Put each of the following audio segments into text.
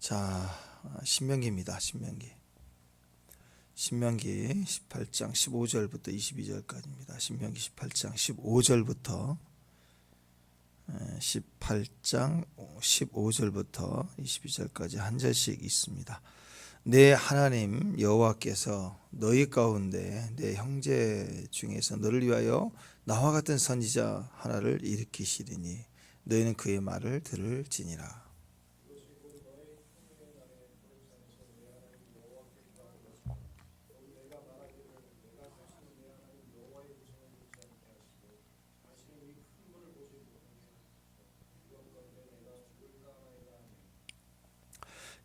자, 신명기입니다. 신명기 18장 15절부터 22절까지입니다. 신명기 18장 15절부터 22절까지 한 절씩 있습니다. 내 하나님 여호와께서 너희 가운데 내 형제 중에서 너를 위하여 나와 같은 선지자 하나를 일으키시리니 너희는 그의 말을 들을지니라.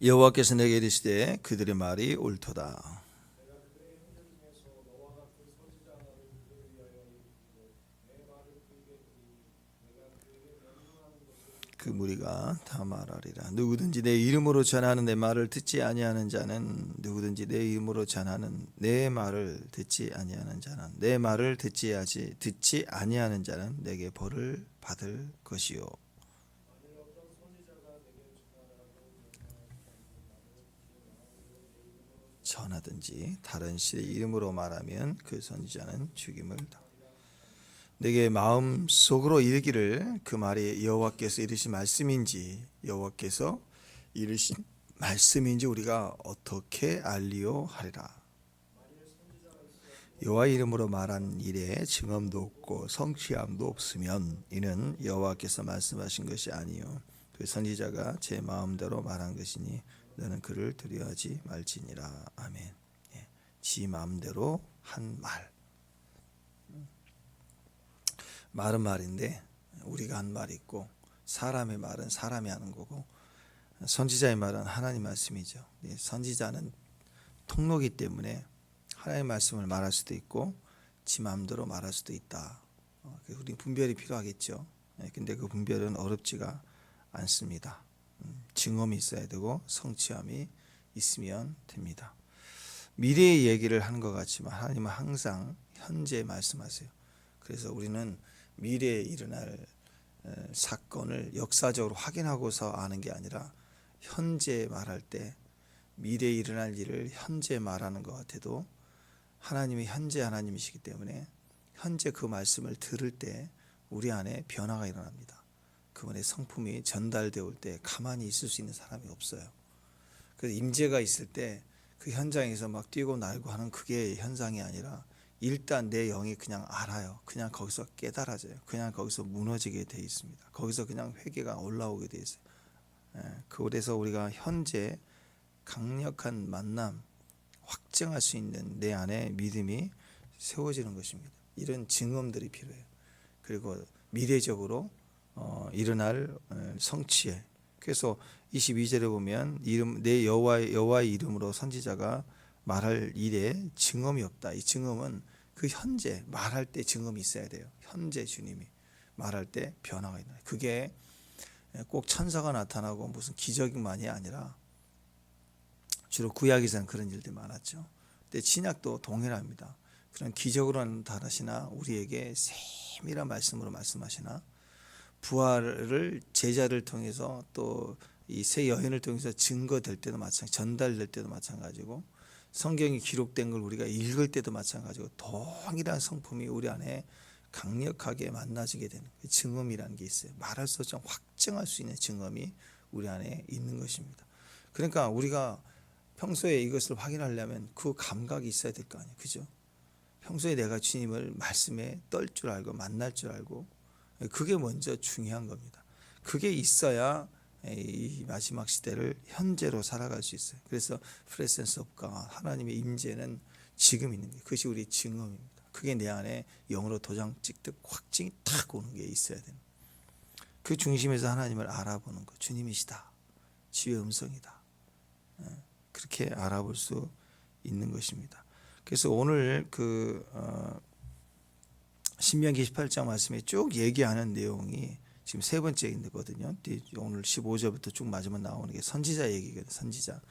여호와께서 내게 이르시되 그들의 말이 옳도다. 그 무리가 다 말하리라. 누구든지 내 이름으로 전하는 내 말을 듣지 아니하는 자는 누구든지 내 이름으로 전하는 내 말을 듣지 아니하는 자는 내 말을 듣지 아니하는 자는 내게 벌을 받을 것이요. 전하든지 다른 신의 이름으로 말하면 그 선지자는 죽임을 당한다. 내게 마음속으로 이르기를 그 말이 여호와께서 이르신 말씀인지 여호와께서 이르신 말씀인지 우리가 어떻게 알리요 하리라. 여호와 이름으로 말한 일에 증언도 없고 성취함도 없으면 이는 여호와께서 말씀하신 것이 아니요 그 선지자가 제 마음대로 말한 것이니 너는 그를 두려워하지 말지니라. 아멘. 지 마음대로 한 말은 말인데 우리가 한 말이 있고 사람의 말은 사람이 하는 거고 선지자의 말은 하나님 말씀이죠. 선지자는 통로이기 때문에 하나님의 말씀을 말할 수도 있고 지 마음대로 말할 수도 있다. 우리 분별이 필요하겠죠. 근데 그 분별은 어렵지가 않습니다. 증언이 있어야 되고 성취함이 있으면 됩니다. 미래의 얘기를 하는 것 같지만 하나님은 항상 현재 말씀하세요. 그래서 우리는 미래에 일어날 사건을 역사적으로 확인하고서 아는 게 아니라 현재 말할 때 미래에 일어날 일을 현재 말하는 것 같아도 하나님이 현재 하나님이시기 때문에 현재 그 말씀을 들을 때 우리 안에 변화가 일어납니다. 그분의 성품이 전달되올 때 가만히 있을 수 있는 사람이 없어요. 그래서 임재가 있을 때 그 현장에서 막 뛰고 날고 하는 그게 현상이 아니라 일단 내 영이 그냥 알아요. 그냥 거기서 깨달아져요. 그냥 거기서 무너지게 돼 있습니다. 거기서 그냥 회개가 올라오게 돼 있어요. 그래서 우리가 현재 강력한 만남 확증할 수 있는 내 안에 믿음이 세워지는 것입니다. 이런 증언들이 필요해요. 그리고 미래적으로 일어날 성취에 그래서 22절에 보면 내 여호와의 이름으로 선지자가 말할 일에 증언이 없다. 이 증언은 그 현재 말할 때 증언이 있어야 돼요. 현재 주님이 말할 때 변화가 있다. 그게 꼭 천사가 나타나고 무슨 기적만이 아니라 주로 구약에서는 그런 일들이 많았죠. 근데 신약도 동일합니다. 그런 기적으로 나타나시나 우리에게 세밀한 말씀으로 말씀하시나 부활을 제자를 통해서 또 이 세 여인을 통해서 증거될 때도 마찬가지, 전달될 때도 마찬가지고 성경이 기록된 걸 우리가 읽을 때도 마찬가지고 동일한 성품이 우리 안에 강력하게 만나지게 되는 증언이라는 게 있어요. 말할 수 없이 확증할 수 있는 증언이 우리 안에 있는 것입니다. 그러니까 우리가 평소에 이것을 확인하려면 그 감각이 있어야 될 거 아니에요. 그죠? 평소에 내가 주님을 말씀에 떨 줄 알고 만날 줄 알고 그게 먼저 중요한 겁니다. 그게 있어야 이 마지막 시대를 현재로 살아갈 수 있어요. 그래서 프레센스 오브 갓 하나님의 임재는 지금 있는 게 그것이 우리 증언입니다. 그게 내 안에 영으로 도장 찍듯 확증이 탁 오는 게 있어야 돼요. 그 중심에서 하나님을 알아보는 것. 주님이시다. 주의 음성이다. 그렇게 알아볼 수 있는 것입니다. 그래서 오늘 신명기 18장 말씀에 쭉 얘기하는 내용이 지금 세 번째거든요. 오늘 15절부터 쭉 맞으면 나오는 게 선지자 얘기거든요. 선지자.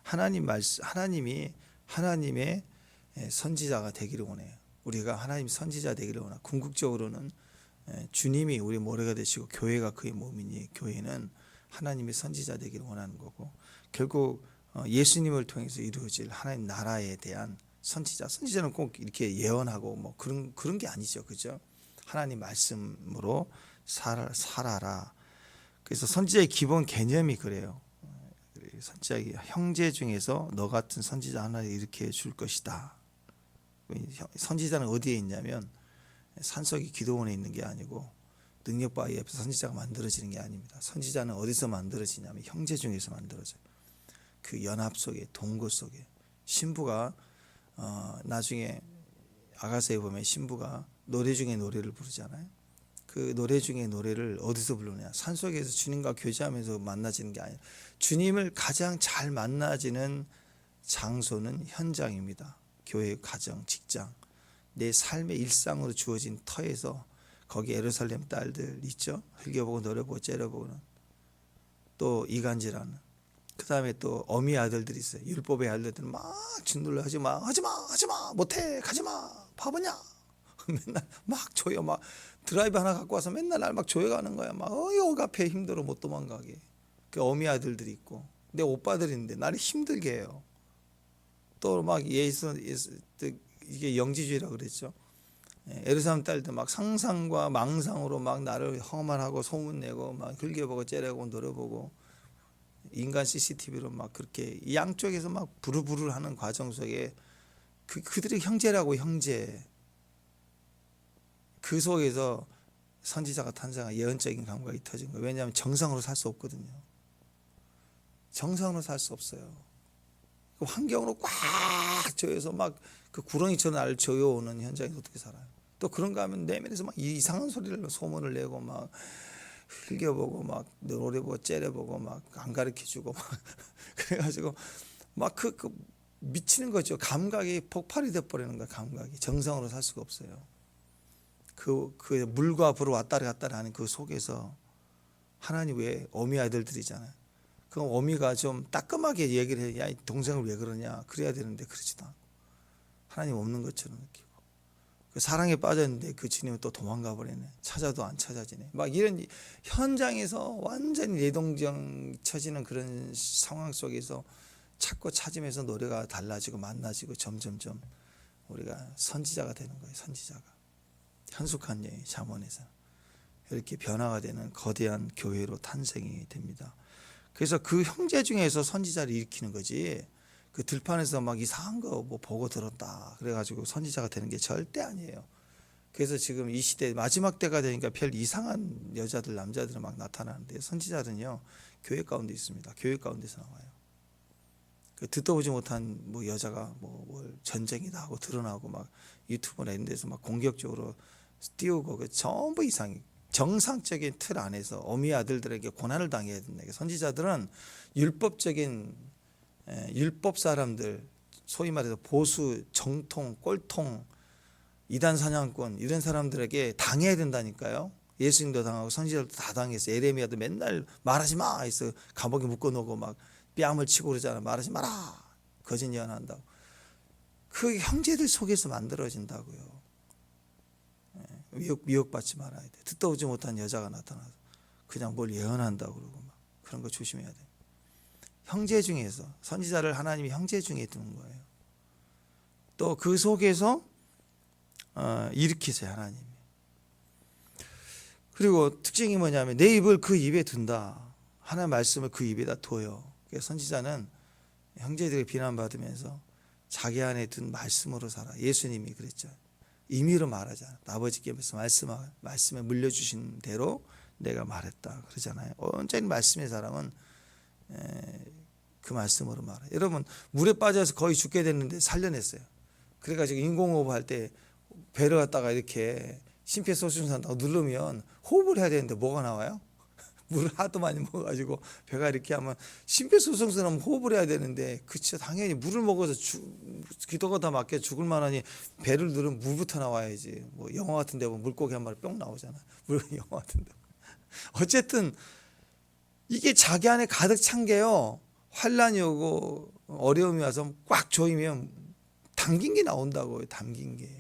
하나님이 하나님의 선지자가 되기를 원해요. 우리가 하나님 선지자 되기를 원해요. 궁극적으로는 주님이 우리 모래가 되시고 교회가 그의 몸이니 교회는 하나님의 선지자 되기를 원하는 거고, 결국 예수님을 통해서 이루어질 하나님 나라에 대한 선지자는 꼭 이렇게 예언하고 뭐 그런 게 아니죠, 그죠? 하나님 말씀으로 살아라. 그래서 선지자의 기본 개념이 그래요. 선지자의 형제 중에서 너 같은 선지자 하나를 일으켜 줄 것이다. 선지자는 어디에 있냐면 산속의 기도원에 있는 게 아니고 능력바위 앞에서 선지자가 만들어지는 게 아닙니다. 선지자는 어디서 만들어지냐면 형제 중에서 만들어져요. 그 연합 속에, 동거 속에. 신부가 나중에 아가서에 보면 신부가 노래 중에 노래를 부르잖아요. 그 노래 중에 노래를 어디서 부르냐? 산속에서 주님과 교제하면서 만나지는 게 아니에요. 주님을 가장 잘 만나지는 장소는 현장입니다. 교회, 가정, 직장, 내 삶의 일상으로 주어진 터에서, 거기 예루살렘 딸들 있죠. 흘겨보고 노려보고 째려보고는, 또 이간질하는, 그 다음에 또 어미 아들들이 있어요. 율법의 아들들은 막 짓눌러 하지마 못해 가지마 바보냐 맨날 막 조여, 막 드라이브 하나 갖고 와서 맨날 날 막 조여가는 거야. 막 억압해, 힘들어 못 도망가게. 그 어미 아들들이 있고, 내 오빠들인데 나를 힘들게 해요. 또 막 이게 영지주의라 그랬죠. 예루살렘 딸들 막 상상과 망상으로 막 나를 험한하고 소문내고 막 흘겨보고 째려보고 노려보고, 인간 CCTV로 막 그렇게 양쪽에서 막 부르부르 하는 과정 속에 그들의 형제라고, 형제. 그 속에서 선지자가 탄생한 예언적인 감각이 터진 거예요. 왜냐하면 정상으로 살 수 없거든요. 정상으로 살 수 없어요. 그 환경으로 꽉 조여서 막 그 구렁이처럼 나를 조여오는 현장에서 어떻게 살아요? 또 그런가 하면 내면에서 막 이상한 소리를, 소문을 내고 막 흘겨보고 막 노려보고 째려보고 막 안 가르쳐주고 막 그래가지고 막 그 미치는 거죠. 감각이 폭발이 돼버리는 거야. 감각이 정상으로 살 수가 없어요. 그 물과 불을 왔다리 갔다리 하는 그 속에서 하나님 왜 어미 아들들이잖아요. 그 어미가 좀 따끔하게 얘기를 해. 야, 동생을 왜 그러냐. 그래야 되는데 그러지도 않고 하나님 없는 것처럼 느끼고, 그 사랑에 빠졌는데 그 주님은 또 도망가 버리네. 찾아도 안 찾아지네. 막 이런 현장에서 완전히 내동정 쳐지는 그런 상황 속에서 찾고 찾으면서 노래가 달라지고 만나지고 점점점 우리가 선지자가 되는 거예요. 선지자가. 현숙한 여인 잠언에서 이렇게 변화가 되는 거대한 교회로 탄생이 됩니다. 그래서 그 형제 중에서 선지자를 일으키는 거지, 그 들판에서 막 이상한 거 뭐 보고 들었다 그래가지고 선지자가 되는 게 절대 아니에요. 그래서 지금 이 시대 마지막 때가 되니까 별 이상한 여자들, 남자들은 막 나타나는데, 선지자는요 교회 가운데 있습니다. 교회 가운데서 나와요. 그 듣도 보지 못한 뭐 여자가 뭘 전쟁이다 하고 드러나고 막 유튜브나 이런 데서 막 공격적으로 띄우고, 그 전부 이상이 정상적인 틀 안에서 어미 아들들에게 고난을 당해야 된다. 선지자들은 율법적인 율법 사람들, 소위 말해서 보수, 정통, 꼴통, 이단 사냥꾼 이런 사람들에게 당해야 된다니까요. 예수님도 당하고 선지자들도 다 당했어요. 예레미야도 맨날 말하지 마 해서 감옥에 묶어놓고 막 뺨을 치고 그러잖아. 말하지 마라. 거짓 예언한다고. 그 형제들 속에서 만들어진다고요. 미혹받지 말아야 돼. 듣도 보지 못한 여자가 나타나서 그냥 뭘 예언한다고 그러고 막 그런 거 조심해야 돼. 형제 중에서, 선지자를 하나님이 형제 중에 두는 거예요. 또 그 속에서 일으키세요, 하나님이. 그리고 특징이 뭐냐면 내 입을 그 입에 둔다. 하나님의 말씀을 그 입에다 둬요. 그래서 선지자는 형제들에게 비난받으면서 자기 안에 둔 말씀으로 살아. 예수님이 그랬죠. 임의로 말하잖아. 아버지께서 말씀에 물려주신 대로 내가 말했다 그러잖아요. 온전히 말씀의 사람은 그 말씀으로 말해. 여러분 물에 빠져서 거의 죽게 됐는데 살려냈어요. 그래가지고 인공호흡 할 때 배를 갖다가 이렇게 심폐소생술한다고 누르면 호흡을 해야 되는데 뭐가 나와요? 물을 하도 많이 먹어가지고 배가 이렇게 하면 심폐소생술하면 호흡을 해야 되는데, 그쵸, 당연히 물을 먹어서 기도가 다 막혀 죽을 만하니 배를 누르면 물부터 나와야지. 뭐 영화 같은 데 보면 물고기 한 마리 뿅 나오잖아. 영화 같은 데. 어쨌든 이게 자기 안에 가득 찬 게요, 환란이 오고 어려움이 와서 꽉 조이면 담긴 게 나온다고요. 담긴 게.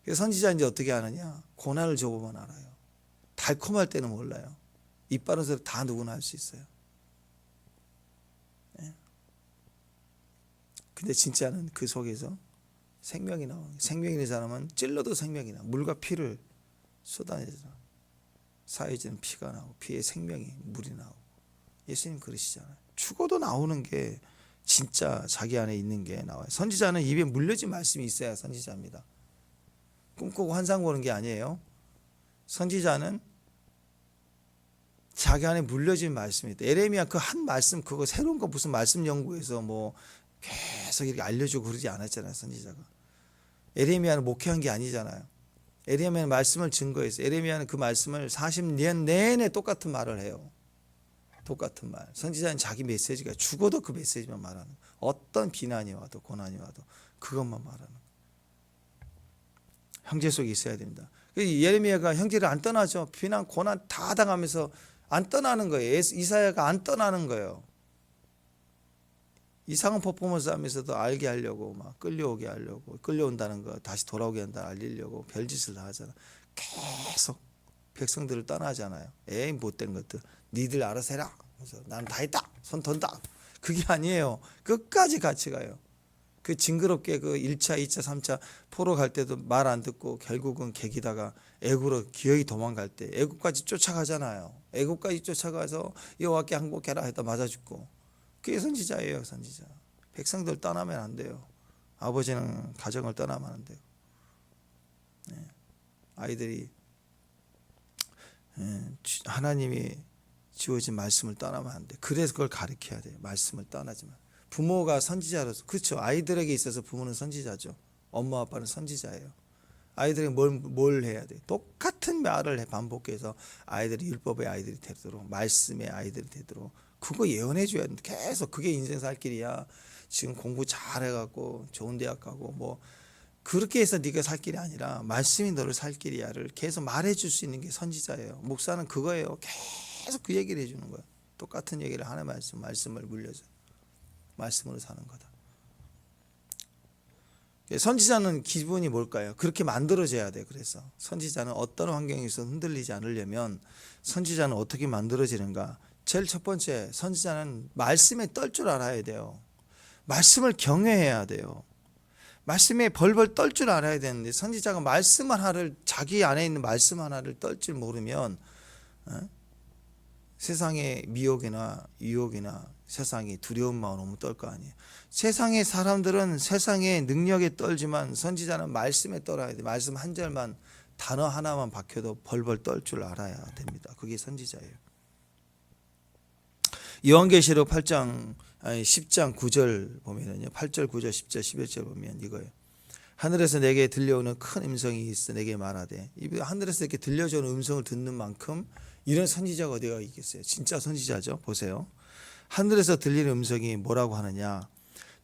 그래서 선지자 이제 어떻게 하느냐, 고난을 줘보면 알아요. 달콤할 때는 몰라요. 입 바른 소리 다 누구나 할 수 있어요. 예. 근데 진짜는 그 속에서 생명이 나와. 생명이 있는 사람은 찔러도 생명이 나. 물과 피를 쏟아내잖아. 사해지는 피가 나오고 피에 생명이 물이 나오고. 예수님 그러시잖아요. 죽어도 나오는 게 진짜 자기 안에 있는 게 나와요. 선지자는 입에 물려진 말씀이 있어야 선지자입니다. 꿈꾸고 환상 보는 게 아니에요. 선지자는 자기 안에 물려진 말씀이 있다. 에레미야 그 한 말씀 그거 새로운 거 무슨 말씀 연구해서 뭐 계속 이렇게 알려주고 그러지 않았잖아요. 선지자가. 에레미야는 목회한 게 아니잖아요. 에레미야는 말씀을 증거했어요. 에레미야는 그 말씀을 40년 내내 똑같은 말을 해요. 똑같은 말. 선지자는 자기 메시지가 죽어도 그 메시지만 말하는 거예요. 어떤 비난이 와도 고난이 와도 그것만 말하는 거예요. 형제 속에 있어야 됩니다. 예레미야가 형제를 안 떠나죠. 비난 고난 다 당하면서 안 떠나는 거예요. 이사야가 안 떠나는 거예요. 이상한 퍼포먼스 하면서도 알게 하려고 막 끌려오게 하려고 끌려온다는 거 다시 돌아오게 한다 알리려고 별짓을 다 하잖아. 계속 백성들을 떠나잖아요. 에이 못된 것들 니들 알아서 해라. 그래서 난 다 했다. 손 던다. 그게 아니에요. 끝까지 같이 가요. 그 징그럽게 그 1차, 2차, 3차 포로 갈 때도 말 안 듣고 결국은 개기다가 애굽으로 기어이 도망갈 때 애굽까지 쫓아가잖아요. 애굽까지 쫓아가서 여호와께 항복해라 했다 맞아 죽고. 그게 선지자예요. 선지자. 백성들 떠나면 안 돼요. 아버지는 가정을 떠나면 안 돼요. 네. 아이들이 하나님이 지어진 말씀을 떠나면 안 돼. 그래서 그걸 가르쳐야 돼요. 말씀을 떠나지 마. 부모가 선지자로서 그렇죠. 아이들에게 있어서 부모는 선지자죠. 엄마 아빠는 선지자예요. 아이들에게 뭘 해야 돼? 똑같은 말을 반복해서 아이들이 율법의 아이들이 되도록 말씀의 아이들이 되도록 그거 예언해 줘야 돼. 계속 그게 인생 살 길이야. 지금 공부 잘해갖고 좋은 대학 가고 뭐 그렇게 해서 네가 살 길이 아니라 말씀이 너를 살 길이야를 계속 말해줄 수 있는 게 선지자예요. 목사는 그거예요. 계속 그 얘기를 해주는 거예요. 똑같은 얘기를 하는 말씀을 물려줘. 말씀으로 사는 거다. 선지자는 기본이 뭘까요? 그렇게 만들어져야 돼. 그래서 선지자는 어떤 환경에서 흔들리지 않으려면 선지자는 어떻게 만들어지는가? 제일 첫 번째 선지자는 말씀에 떨 줄 알아야 돼요. 말씀을 경외해야 돼요. 말씀에 벌벌 떨 줄 알아야 되는데 선지자가 말씀 하나를 자기 안에 있는 말씀 하나를 떨 줄 모르면 세상의 미혹이나 유혹이나 세상이 두려운 마음 너무 떨 거 아니에요. 세상의 사람들은 세상의 능력에 떨지만 선지자는 말씀에 떨어야 돼요. 말씀 한 절만 단어 하나만 박혀도 벌벌 떨 줄 알아야 됩니다. 그게 선지자예요. 요한계시록 8장 10장 9절 보면은요. 8절 9절 10절 11절 보면 이거예요. 하늘에서 내게 들려오는 큰 음성이 있어 내게 말하되 하늘에서 이렇게 들려주는 음성을 듣는 만큼 이런 선지자가 어디가 있겠어요. 진짜 선지자죠. 보세요. 하늘에서 들리는 음성이 뭐라고 하느냐.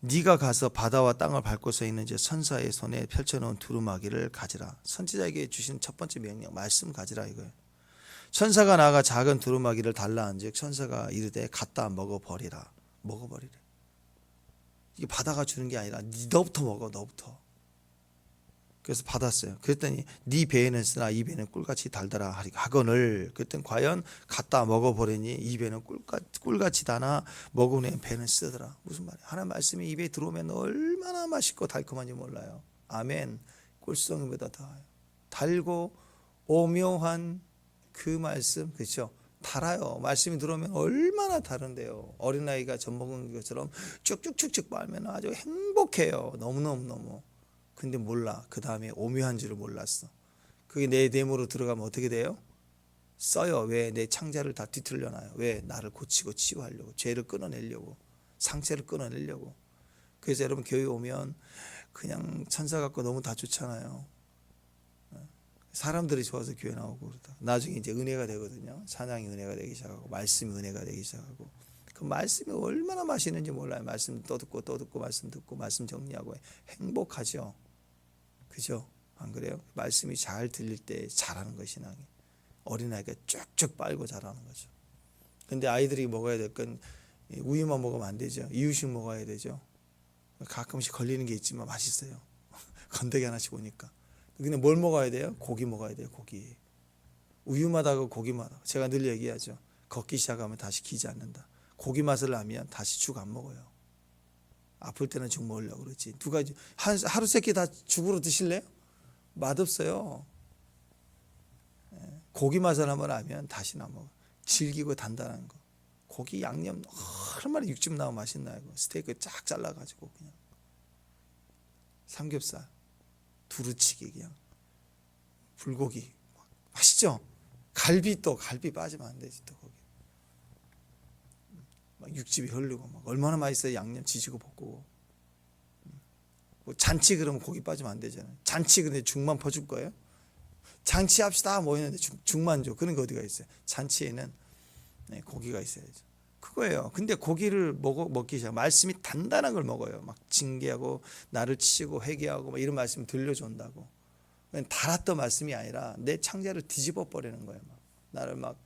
네가 가서 바다와 땅을 밟고 서 있는 저 선사의 손에 펼쳐놓은 두루마기를 가지라. 선지자에게 주신 첫 번째 명령 말씀 가지라 이거예요. 천사가 나가 작은 두루마기를 달라 한즉 천사가 이르되 갖다 먹어버리라. 먹어버리래. 이게 바다가 주는 게 아니라 너부터 먹어. 너부터. 그래서 받았어요. 그랬더니 네 배에는 쓰나 입에는 꿀같이 달달하 하거늘. 그랬더니 과연 갖다 먹어버리니 입에는 꿀같이 다나 먹으면 배는 쓰더라. 무슨 말이야. 하나님 말씀이 입에 들어오면 얼마나 맛있고 달콤한지 몰라요. 아멘. 꿀송이보다 더해요. 달고 오묘한 그 말씀 그렇죠. 달아요. 말씀이 들어오면 얼마나 다른데요. 어린아이가 젖 먹은 것처럼 쭉쭉쭉쭉 빨면 아주 행복해요. 너무너무. 근데 몰라. 그 다음에 오묘한 줄을 몰랐어. 그게 내 내모로 들어가면 어떻게 돼요? 써요. 왜? 내 창자를 다 뒤틀려놔요. 왜? 나를 고치고 치유하려고. 죄를 끊어내려고. 상처를 끊어내려고. 그래서 여러분 교회 오면 그냥 천사 같고 너무 다 좋잖아요. 사람들이 좋아서 교회 나오고 그러다. 나중에 이제 은혜가 되거든요. 찬양이 은혜가 되기 시작하고 말씀이 은혜가 되기 시작하고 그 말씀이 얼마나 맛있는지 몰라요. 말씀 또 듣고 말씀 듣고 말씀 정리하고 행복하죠. 그죠? 안 그래요? 말씀이 잘 들릴 때 잘하는 것이 신앙이. 어린아이가 쭉쭉 빨고 자라는 거죠. 근데 아이들이 먹어야 될 건 우유만 먹으면 안 되죠. 이유식 먹어야 되죠. 가끔씩 걸리는 게 있지만 맛있어요. 건더기 하나씩 오니까. 근데 뭘 먹어야 돼요? 고기 먹어야 돼요. 고기. 우유마다 하고 고기마다. 제가 늘 얘기하죠. 걷기 시작하면 다시 기지 않는다. 고기 맛을 나면 다시 죽 안 먹어요. 아플 때는 죽 먹으려고 그러지. 누가 하루 세끼 다 죽으로 드실래요? 맛없어요. 고기 맛을 한번 알면 다시는 안 먹어. 질기고 단단한 거. 고기 양념 얼마나 육즙 나고 맛있나요? 스테이크 쫙 잘라가지고 그냥 삼겹살 두루치기 그냥 불고기 맛있죠? 갈비 빠지면 안 되지. 또 거기 막 육즙이 흐르고 막 얼마나 맛있어요. 양념 지지고 볶고. 뭐 잔치 그러면 고기 빠지면 안 되잖아요. 잔치 근데 죽만 퍼줄 거예요? 잔치합시다 모이는데 죽만 줘. 그런 게 어디가 있어요? 잔치에는 고기가 있어야죠. 그거예요. 근데 고기를 먹기 시작. 말씀이 단단한 걸 먹어요. 막 징계하고 나를 치고 회개하고 막 이런 말씀 들려준다고. 달았던 말씀이 아니라 내 창자를 뒤집어 버리는 거예요. 막 나를 막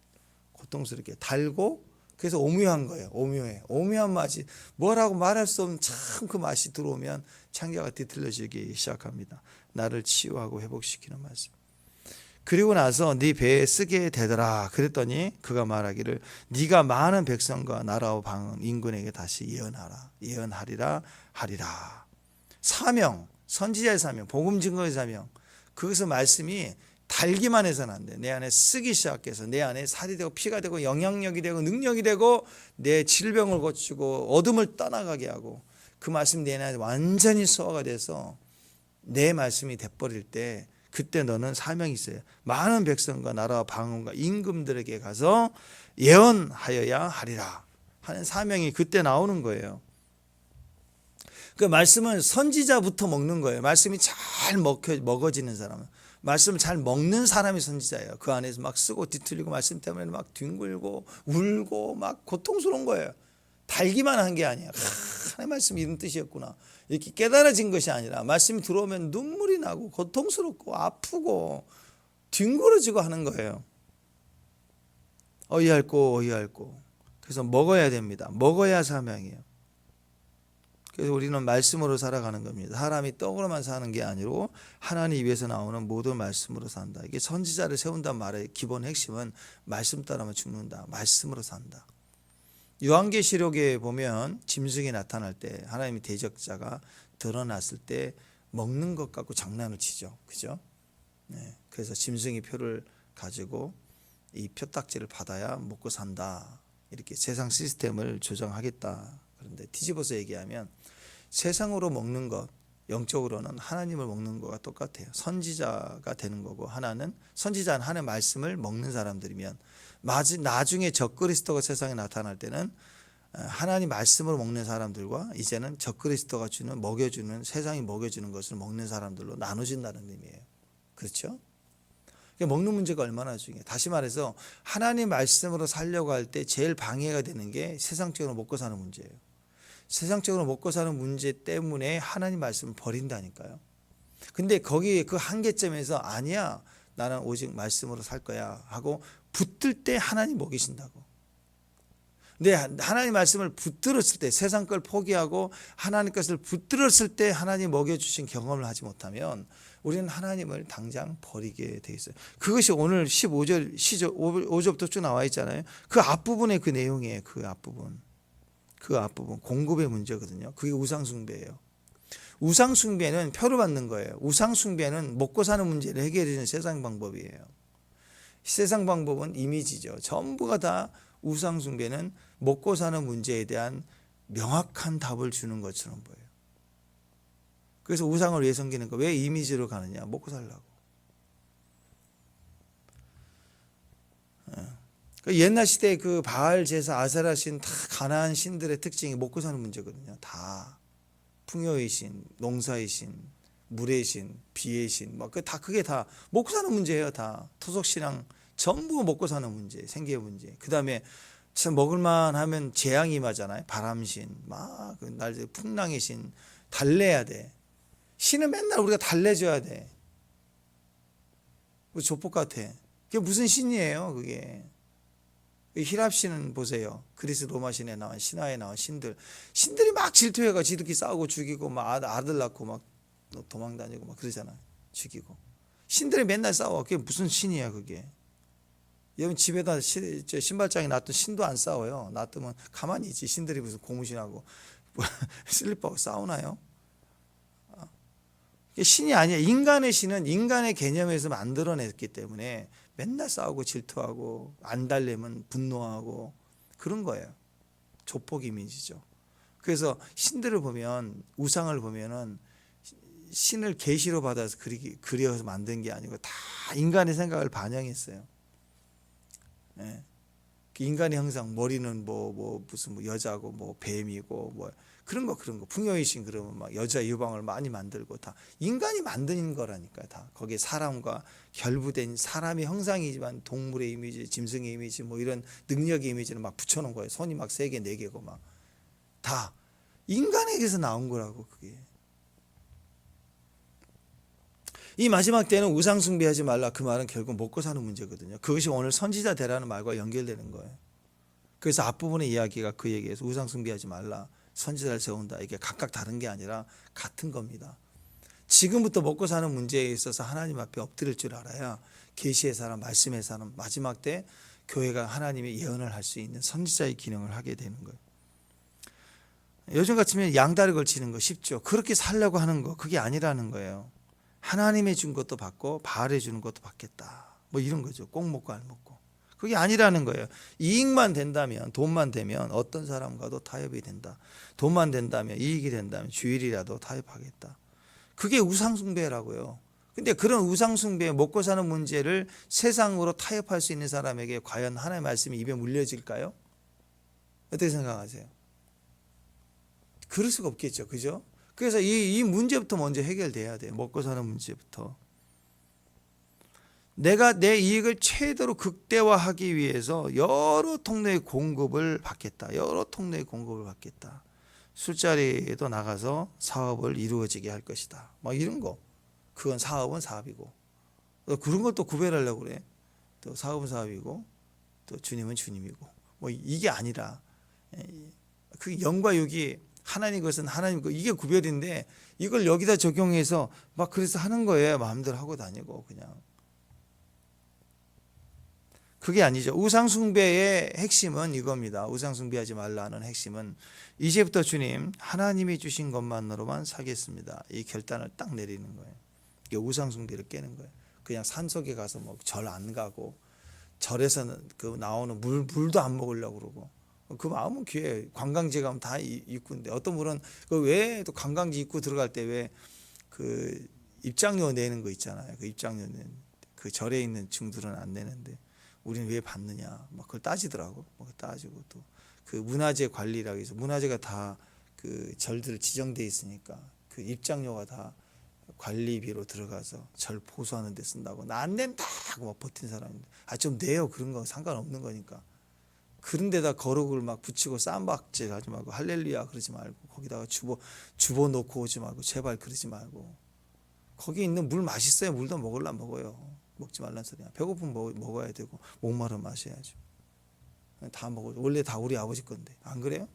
고통스럽게 달고 그래서 오묘한 거예요. 오묘한 맛이 뭐라고 말할 수 없는 참 그 맛이 들어오면 창자가 뒤틀려지기 시작합니다. 나를 치유하고 회복시키는 말씀. 그리고 나서 네 배에 쓰게 되더라. 그랬더니 그가 말하기를 네가 많은 백성과 나라와 방 인군에게 다시 예언하리라 하리라. 사명, 선지자의 사명, 복음 증거의 사명. 거기서 말씀이 달기만 해서는 안 돼. 내 안에 쓰기 시작해서 내 안에 살이 되고 피가 되고 영향력이 되고 능력이 되고 내 질병을 고치고 어둠을 떠나가게 하고 그 말씀 내 안에 완전히 소화가 돼서 내 말씀이 돼버릴 때 그때 너는 사명이 있어요. 많은 백성과 나라와 방언과 임금들에게 가서 예언하여야 하리라 하는 사명이 그때 나오는 거예요. 그 말씀은 선지자부터 먹는 거예요. 말씀이 잘 먹어지는 사람은. 말씀을 잘 먹는 사람이 선지자예요. 그 안에서 막 쓰고 뒤틀리고 말씀 때문에 막 뒹굴고 울고 막 고통스러운 거예요. 달기만 한 게 아니야. 하나님의 말씀이 이런 뜻이었구나. 이렇게 깨달아진 것이 아니라 말씀이 들어오면 눈물이 나고 고통스럽고 아프고 뒹굴어지고 하는 거예요. 어이없고. 그래서 먹어야 됩니다. 먹어야 사명이에요. 그래서 우리는 말씀으로 살아가는 겁니다. 사람이 떡으로만 사는 게 아니고 하나님 입에서 나오는 모든 말씀으로 산다. 이게 선지자를 세운단 말의 기본 핵심은 말씀 따르면 죽는다. 말씀으로 산다. 요한계시록에 보면 짐승이 나타날 때 하나님의 대적자가 드러났을 때 먹는 것 갖고 장난을 치죠. 그죠? 네. 그래서 짐승이 표를 가지고 이 표딱지를 받아야 먹고 산다. 이렇게 세상 시스템을 조정하겠다. 그런데 뒤집어서 얘기하면 세상으로 먹는 것, 영적으로는 하나님을 먹는 것과 똑같아요. 선지자가 되는 거고 선지자는 하나님의 말씀을 먹는 사람들이면 나중에 적그리스도가 세상에 나타날 때는 하나님 말씀으로 먹는 사람들과 이제는 적그리스도가 먹여주는 세상이 먹여주는 것을 먹는 사람들로 나눠진다는 의미예요. 그렇죠? 먹는 문제가 얼마나 중요해요. 다시 말해서 하나님 말씀으로 살려고 할 때 제일 방해가 되는 게 세상적으로 먹고 사는 문제예요. 세상적으로 먹고 사는 문제 때문에 하나님 말씀을 버린다니까요. 근데 거기 그 한계점에서 아니야. 나는 오직 말씀으로 살 거야 하고 붙들 때 하나님 먹이신다고. 근데 하나님 말씀을 붙들었을 때 세상 걸 포기하고 하나님 것을 붙들었을 때 하나님 먹여주신 경험을 하지 못하면 우리는 하나님을 당장 버리게 돼 있어요. 그것이 오늘 15절 5절부터 쭉 나와 있잖아요. 그 앞부분에 그 내용이에요. 그 앞부분 공급의 문제거든요. 그게 우상숭배예요. 우상숭배는 표를 받는 거예요. 우상숭배는 먹고 사는 문제를 해결해 주는 세상 방법이에요. 세상 방법은 이미지죠. 전부가 다 우상숭배는 먹고 사는 문제에 대한 명확한 답을 주는 것처럼 보여요. 그래서 우상을 왜 섬기는 거? 왜 이미지로 가느냐? 먹고 살라고. 옛날 시대에 그 바알 제사 아세라 신 다 가나안 신들의 특징이 먹고 사는 문제거든요. 다 풍요의 신, 농사의 신, 물의 신, 비의 신, 그게 다 먹고 사는 문제예요. 다 토속 신앙 전부 먹고 사는 문제, 생계의 문제. 그 다음에 먹을만 하면 재앙이 임하잖아요. 바람신, 날 풍랑의 신, 달래야 돼. 신은 맨날 우리가 달래줘야 돼. 조폭 같아. 그게 무슨 신이에요, 그게. 히랍 신은 보세요. 그리스 로마 신에 나온 신화에 나온 신들이 막 질투해가 지들끼리 싸우고 죽이고 막 아들 낳고 막 도망 다니고 막 그러잖아요. 죽이고. 신들이 맨날 싸워. 그게 무슨 신이야, 그게. 여러분 집에다 신발장에 놔두면 신도 안 싸워요. 놔두면 가만히 있지. 신들이 무슨 고무신하고 슬리퍼하고 싸우나요? 신이 아니야. 인간의 신은 인간의 개념에서 만들어냈기 때문에 맨날 싸우고 질투하고 안 달래면 분노하고 그런 거예요. 조폭 이미지죠. 그래서 신들을 보면 우상을 보면은 신을 계시로 받아서 그려서 만든 게 아니고 다 인간의 생각을 반영했어요. 예. 인간의 형상, 머리는 무슨 여자고 뱀이고 그런 거 풍요의 신 그러면 막 여자 유방을 많이 만들고 다 인간이 만든 거라니까요. 다 거기에 사람과 결부된 사람의 형상이지만 동물의 이미지, 짐승의 이미지 이런 능력의 이미지를 막 붙여놓은 거예요. 손이 막 3개 4개고 막 다 인간에게서 나온 거라고. 그게 이 마지막 때는 우상 숭배하지 말라. 그 말은 결국 먹고 사는 문제거든요. 그것이 오늘 선지자 되라는 말과 연결되는 거예요. 그래서 앞부분의 이야기가 그 얘기에서 우상 숭배하지 말라, 선지자를 세운다, 이게 각각 다른 게 아니라 같은 겁니다. 지금부터 먹고 사는 문제에 있어서 하나님 앞에 엎드릴 줄 알아야 계시의 사람, 말씀의 사람, 마지막 때 교회가 하나님의 예언을 할 수 있는 선지자의 기능을 하게 되는 거예요. 요즘 같으면 양다리 걸치는 거 쉽죠. 그렇게 살려고 하는 거 그게 아니라는 거예요. 하나님의 준 것도 받고 바알에 주는 것도 받겠다. 이런 거죠. 꼭 먹고 안 먹고. 그게 아니라는 거예요. 이익만 된다면, 돈만 되면 어떤 사람과도 타협이 된다. 돈만 된다면, 이익이 된다면 주일이라도 타협하겠다. 그게 우상숭배라고요. 근데 그런 우상숭배, 먹고 사는 문제를 세상으로 타협할 수 있는 사람에게 과연 하나님의 말씀이 입에 물려질까요? 어떻게 생각하세요? 그럴 수가 없겠죠. 그죠? 그래서 이 문제부터 먼저 해결돼야 돼요. 먹고 사는 문제부터. 내가 내 이익을 최대로 극대화하기 위해서 여러 통로의 공급을 받겠다. 여러 통로의 공급을 받겠다. 술자리에도 나가서 사업을 이루어지게 할 것이다. 이런 거. 그건 사업은 사업이고. 그런 걸 또 구별하려고 그래. 또 사업은 사업이고 또 주님은 주님이고. 이게 아니라 그 영과 육이 하나님 것은 하나님 것, 이게 구별인데 이걸 여기다 적용해서 그래서 하는 거예요. 마음대로 하고 다니고 그냥. 그게 아니죠. 우상숭배의 핵심은 이겁니다. 우상숭배하지 말라는 핵심은 이제부터 주님 하나님이 주신 것만으로만 살겠습니다. 이 결단을 딱 내리는 거예요. 이게 우상숭배를 깨는 거예요. 그냥 산속에 가서 절 안 가고 절에서는 그 나오는 물도 안 먹으려고 그러고 그 마음은 귀해. 관광지 가면 다 입구인데 어떤 분은 그 왜 또 관광지 입구 들어갈 때 왜 그 입장료 내는 거 있잖아요. 그 입장료 내는 그 절에 있는 중들은 안 내는데 우리는 왜 받느냐 그걸 따지더라고. 따지고 또 그 문화재 관리라고 해서 문화재가 다 그 절들 지정돼 있으니까 그 입장료가 다 관리비로 들어가서 절 보수하는 데 쓴다고. 나 안 낸다 하고 버틴 사람인데 좀 내요. 그런 거 상관없는 거니까. 그런 데다 거룩을 붙이고 쌈박질 하지 말고 할렐루야 그러지 말고 거기다가 주보 놓고 오지 말고 제발 그러지 말고. 거기 있는 물 맛있어요. 물도 먹으려면 먹어요. 먹지 말란 소리야. 배고프면 먹어야 되고 목마르면 마셔야죠. 다 먹어. 원래 다 우리 아버지 건데 안 그래요?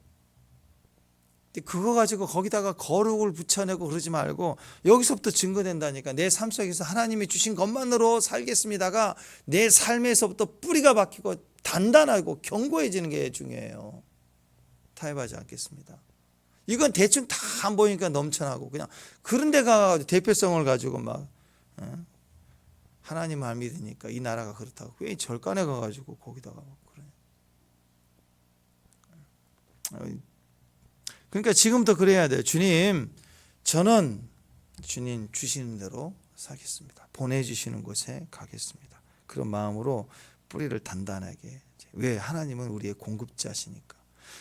근데 그거 가지고 거기다가 거룩을 붙여내고 그러지 말고 여기서부터 증거된다니까. 내 삶 속에서 하나님이 주신 것만으로 살겠습니다가 내 삶에서부터 뿌리가 박히고 단단하고 견고해지는 게 중요해요. 타협하지 않겠습니다. 이건 대충 다 안 보이니까 넘쳐나고 그냥 그런 데 가가지고 대표성을 가지고 하나님 말 믿으니까 이 나라가 그렇다고 왜 절간에 가가지고 거기다가 그래. 그러니까 지금부터 그래야 돼요. 주님, 저는 주님 주시는 대로 살겠습니다. 보내주시는 곳에 가겠습니다. 그런 마음으로 뿌리를 단단하게. 왜? 하나님은 우리의 공급자시니까.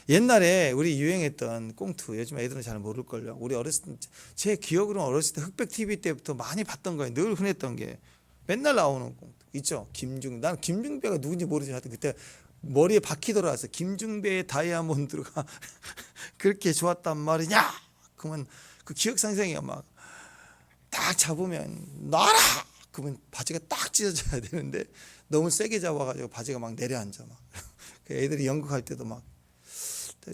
옛날에 우리 유행했던 꽁트, 요즘 애들은 잘 모를걸요. 우리 어렸을 때, 제 기억으로는 어렸을 때 흑백 TV 때부터 많이 봤던 거예요. 늘 흔했던 게 맨날 나오는 꽁트 있죠. 나는 김중배가 누군지 모르지. 하여튼 그때 머리에 바퀴 돌아서 김중배의 다이아몬드가 그렇게 좋았단 말이냐? 그러면 그 기억 상생이야. 딱 잡으면 놔라. 그러면 바지가 딱 찢어져야 되는데 너무 세게 잡아가지고 바지가 내려앉아. 애들이 연극할 때도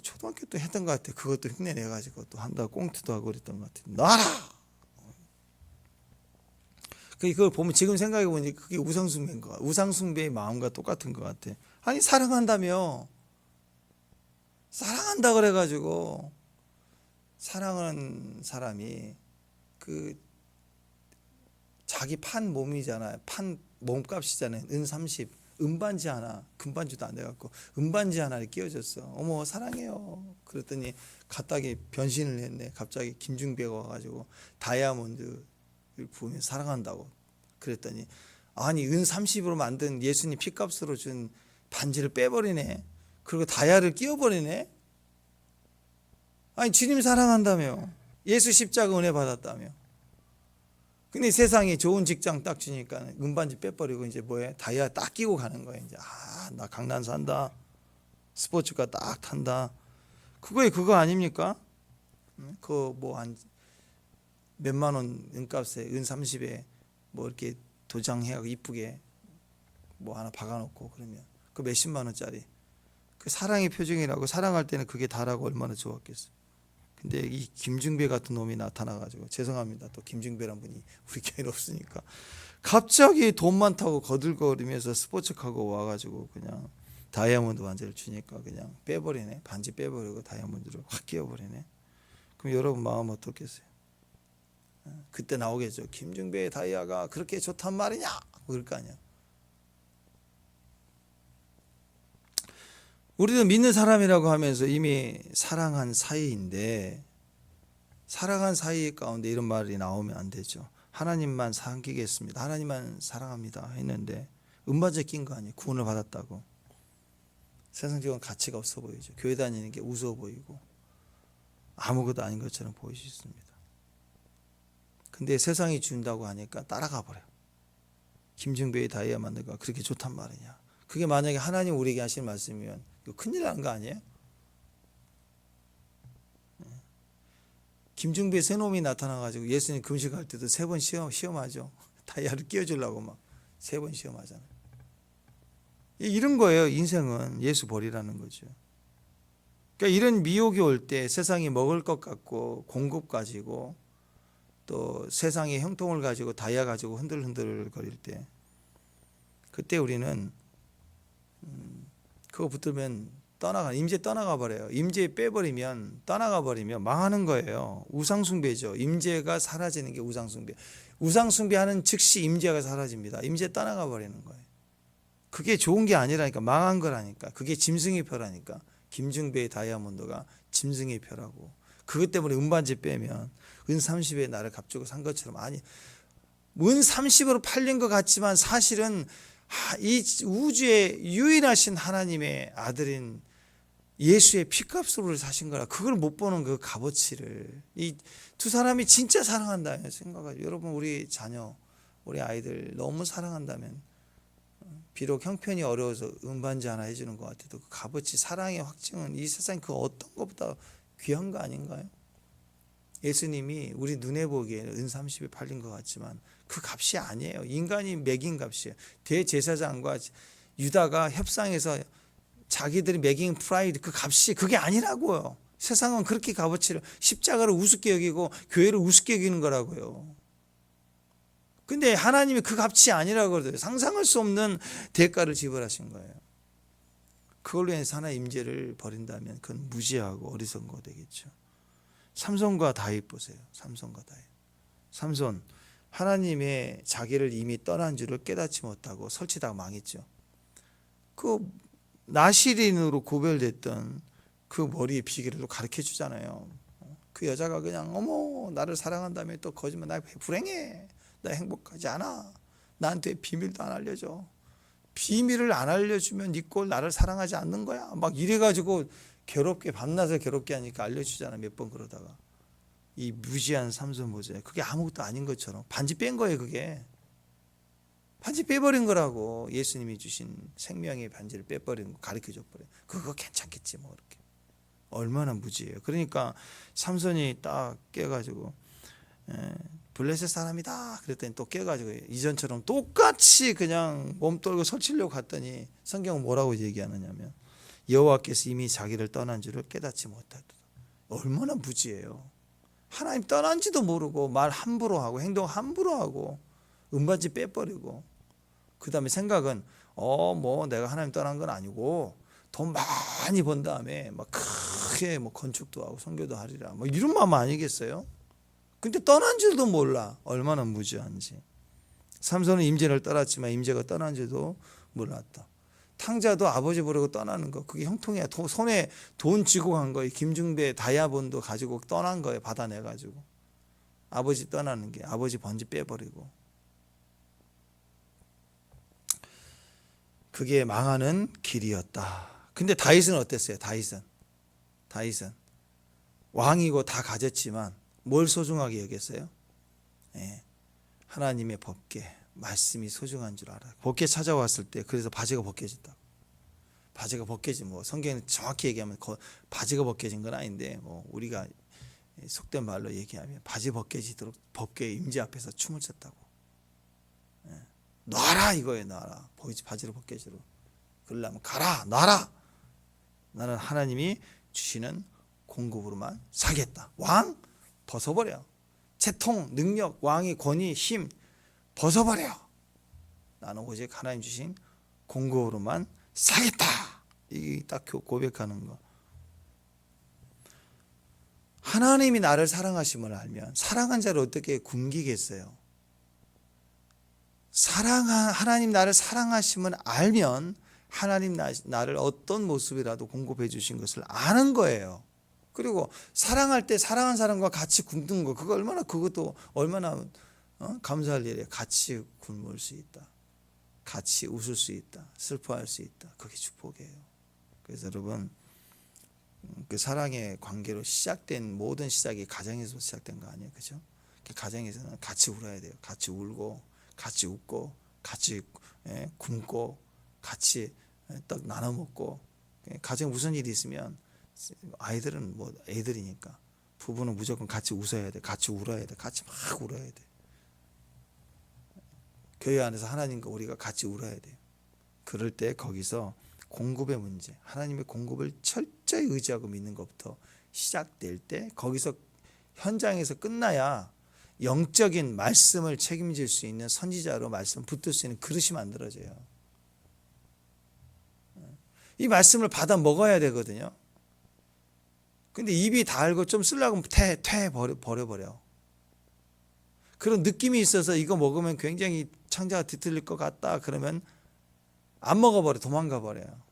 초등학교 때 했던 것 같아. 그것도 흉내내가지고 또 한다고 꽁트도 하고 그랬던 것 같아. 놔라. 그걸 보면 지금 생각해 보니 그게 우상숭배인 거, 우상숭배의 마음과 똑같은 것 같아. 아니 사랑한다며, 사랑한다 그래가지고 사랑하는 사람이 그 자기 판 몸이잖아요. 판 몸값이잖아요. 은 30. 은반지 하나, 금반지도 안 돼갖고 은반지 하나를 끼워줬어. 어머 사랑해요. 그랬더니 갑자기 변신을 했네. 갑자기 김중배가 와가지고 다이아몬드를 부으면 사랑한다고. 그랬더니 아니 은 30으로 만든 예수님 피값으로 준 반지를 빼버리네. 그리고 다이아를 끼워버리네. 아니 주님 사랑한다며. 예수 십자가 은혜 받았다며. 근데 세상에 좋은 직장 딱 주니까 은반지 빼버리고 이제 뭐해? 다이아 딱 끼고 가는 거야. 이제 나 강남 산다. 스포츠카 딱 탄다. 그거 아닙니까? 그거 뭐 한 몇만 원 은값에 은 30에 뭐 이렇게 도장해갖고 이쁘게 뭐 하나 박아놓고 그러면 그 몇십만 원짜리. 그 사랑의 표정이라고. 사랑할 때는 그게 다라고 얼마나 좋았겠어. 근데 이 김중배 같은 놈이 나타나가지고, 죄송합니다. 또 김중배란 분이 우리 교회에 없으니까, 갑자기 돈 많다고 거들거리면서 스포츠카고 와가지고 그냥 다이아몬드 반지를 주니까 그냥 빼버리네. 반지 빼버리고 다이아몬드를 확 끼워버리네. 그럼 여러분 마음 어떻겠어요? 그때 나오겠죠. 김중배의 다이아가 그렇게 좋단 말이냐? 그럴 거 아니야. 우리는 믿는 사람이라고 하면서 이미 사랑한 사이인데, 사랑한 사이 가운데 이런 말이 나오면 안 되죠. 하나님만 섬기겠습니다, 하나님만 사랑합니다 했는데 은반지 낀 거 아니에요. 구원을 받았다고. 세상적인 가치가 없어 보이죠. 교회 다니는 게 우스워 보이고 아무것도 아닌 것처럼 보일 수 있습니다. 근데 세상이 준다고 하니까 따라가 버려. 김중배의 다이아몬드가 그렇게 좋단 말이냐. 그게 만약에 하나님 우리에게 하신 말씀이면 이거 큰일 나는 거 아니에요? 김중배 새 놈이 나타나가지고 예수님 금식할 때도 3번 시험하죠. 다이아를 끼워주려고 막 3번 시험하잖아요. 이런 거예요. 인생은 예수 버리라는 거죠. 그러니까 이런 미혹이 올 때, 세상이 먹을 것 같고 공급 가지고 또 세상의 형통을 가지고 다이아 가지고 흔들흔들 거릴 때, 그때 우리는 그거 붙들면 임재 떠나가 버려요. 임재 빼버리면, 떠나가 버리면 망하는 거예요. 우상숭배죠. 임재가 사라지는 게 우상숭배. 우상숭배하는 즉시 임재가 사라집니다. 임재 떠나가 버리는 거예요. 그게 좋은 게 아니라니까, 망한 거라니까. 그게 짐승의 표라니까. 김중배의 다이아몬드가 짐승의 표라고. 그것 때문에 은반지 빼면 은 30에 나를 값주고 산 것처럼, 아니 은 30으로 팔린 것 같지만 사실은 이 우주의 유일하신 하나님의 아들인 예수의 피값으로 사신 거라. 그걸 못 보는 그 값어치를 이 두 사람이 진짜 사랑한다면 생각하죠. 여러분, 우리 자녀, 우리 아이들 너무 사랑한다면, 비록 형편이 어려워서 은반지 하나 해주는 것 같아도 그 값어치, 사랑의 확증은 이 세상 그 어떤 것보다 귀한 거 아닌가요? 예수님이 우리 눈에 보기에는 은 30에 팔린 것 같지만 그 값이 아니에요. 인간이 매긴 값이에요. 대제사장과 유다가 협상해서 자기들이 매긴 프라이드, 그 값이 그게 아니라고요. 세상은 그렇게 값어치를, 십자가를 우습게 여기고 교회를 우습게 여기는 거라고요. 근데 하나님이 그 값이 아니라고 그러더라고요. 상상할 수 없는 대가를 지불하신 거예요. 그걸로 인해서 하나의 임재를 버린다면 그건 무지하고 어리석은 거 되겠죠. 삼손과 다윗 보세요. 삼손과 다윗. 삼손, 하나님의 자기를 이미 떠난 줄을 깨닫지 못하고 설치다가 망했죠. 그 나시린으로 구별됐던 그 머리의 비결을 가르쳐 주잖아요. 그 여자가 그냥 어머 나를 사랑한다며 또 거짓말, 나 불행해, 나 행복하지 않아, 나한테 비밀도 안 알려줘, 비밀을 안 알려주면 네 꼴 나를 사랑하지 않는 거야, 막 이래가지고 괴롭게, 밤낮을 괴롭게 하니까 알려주잖아. 몇 번 그러다가 이 무지한 삼손 보세요. 그게 아무것도 아닌 것처럼 반지 뺀 거예요. 그게 반지 빼버린 거라고. 예수님이 주신 생명의 반지를 빼버린 거 가르쳐줘 버려. 그거 괜찮겠지 뭐. 이렇게 얼마나 무지해요. 그러니까 삼손이 딱 깨가지고 블레셋 사람이다 그랬더니 또 깨가지고 이전처럼 똑같이 그냥 몸 떨고 설치려고 갔더니 성경은 뭐라고 얘기하느냐면, 여호와께서 이미 자기를 떠난 줄을 깨닫지 못하다. 얼마나 무지해요. 하나님 떠난지도 모르고 말 함부로 하고 행동 함부로 하고 은반지 빼버리고, 그 다음에 생각은 뭐 내가 하나님 떠난 건 아니고 돈 많이 번 다음에 막 크게 뭐 건축도 하고 선교도 하리라, 뭐 이런 마음 아니겠어요? 근데 떠난 줄도 몰라. 얼마나 무지한지. 삼손은 임재를 떠났지만 임재가 떠난 줄도 몰랐다. 탕자도 아버지 보려고 떠나는 거, 그게 형통이야. 손에 돈 쥐고 간 거예요. 김중배 다이아몬드 가지고 떠난 거예요. 받아내가지고. 아버지 떠나는 게, 아버지 번지 빼버리고. 그게 망하는 길이었다. 근데 다윗은 어땠어요? 다윗은 왕이고 다 가졌지만 뭘 소중하게 여겼어요? 예, 하나님의 법궤, 말씀이 소중한 줄 알아요. 법궤 찾아왔을 때 그래서 바지가 벗겨졌다. 바지가 벗겨진, 뭐 성경에 정확히 얘기하면 바지가 벗겨진 건 아닌데, 뭐 우리가 속된 말로 얘기하면 바지 벗겨지도록 법궤 임재 앞에서 춤을 췄다고. 예, 놔라 이거예요. 놔라. 바지를 벗겨지로. 그러려면 가라, 놔라. 나는 하나님이 주시는 공급으로만 사겠다. 왕 벗어버려. 채통, 능력, 왕의 권위, 힘 벗어버려. 나는 오직 하나님 주신 공급으로만 사겠다. 이게 딱 고백하는 거. 하나님이 나를 사랑하심을 알면 사랑한 자를 어떻게 굶기겠어요? 하나님 나를 사랑하심을 알면 하나님 나를 어떤 모습이라도 공급해 주신 것을 아는 거예요. 그리고 사랑할 때 사랑한 사람과 같이 굶는 거, 그것도 얼마나 감사할 일이에요. 같이 굶을 수 있다. 같이 웃을 수 있다. 슬퍼할 수 있다. 그게 축복이에요. 그래서 여러분, 그 사랑의 관계로 시작된 모든 시작이 가정에서 시작된 거 아니에요? 그죠? 가정에서는 같이 울어야 돼요. 같이 울고, 같이 웃고, 같이 굶고, 같이 떡 나눠 먹고. 가정에 무슨 일이 있으면 아이들은 뭐 애들이니까 부부는 무조건 같이 웃어야 돼. 같이 울어야 돼. 같이 막 울어야 돼. 교회 안에서 하나님과 우리가 같이 울어야 돼요. 그럴 때 거기서 공급의 문제, 하나님의 공급을 철저히 의지하고 믿는 것부터 시작될 때, 거기서 현장에서 끝나야 영적인 말씀을 책임질 수 있는 선지자로 말씀 붙들 수 있는 그릇이 만들어져요. 이 말씀을 받아 먹어야 되거든요. 근데 입이 닳고 좀 쓰려고 버려버려. 그런 느낌이 있어서 이거 먹으면 굉장히 창자가 뒤틀릴 것 같다 그러면 안 먹어버려. 도망가 버려요.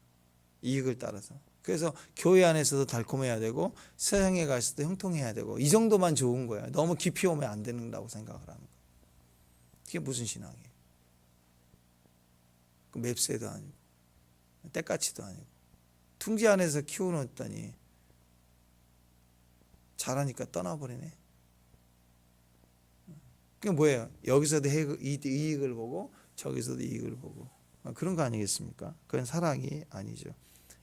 이익을 따라서. 그래서 교회 안에서도 달콤해야 되고 세상에 가서도 형통해야 되고, 이 정도만 좋은 거야. 너무 깊이 오면 안 된다고 생각을 하는 거야. 그게 무슨 신앙이에요? 그 맵새도 아니고 때까치도 아니고 둥지 안에서 키워놓았더니 자라니까 떠나버리네. 그게 뭐예요? 여기서도 이익을 보고 저기서도 이익을 보고, 그런 거 아니겠습니까? 그건 사랑이 아니죠.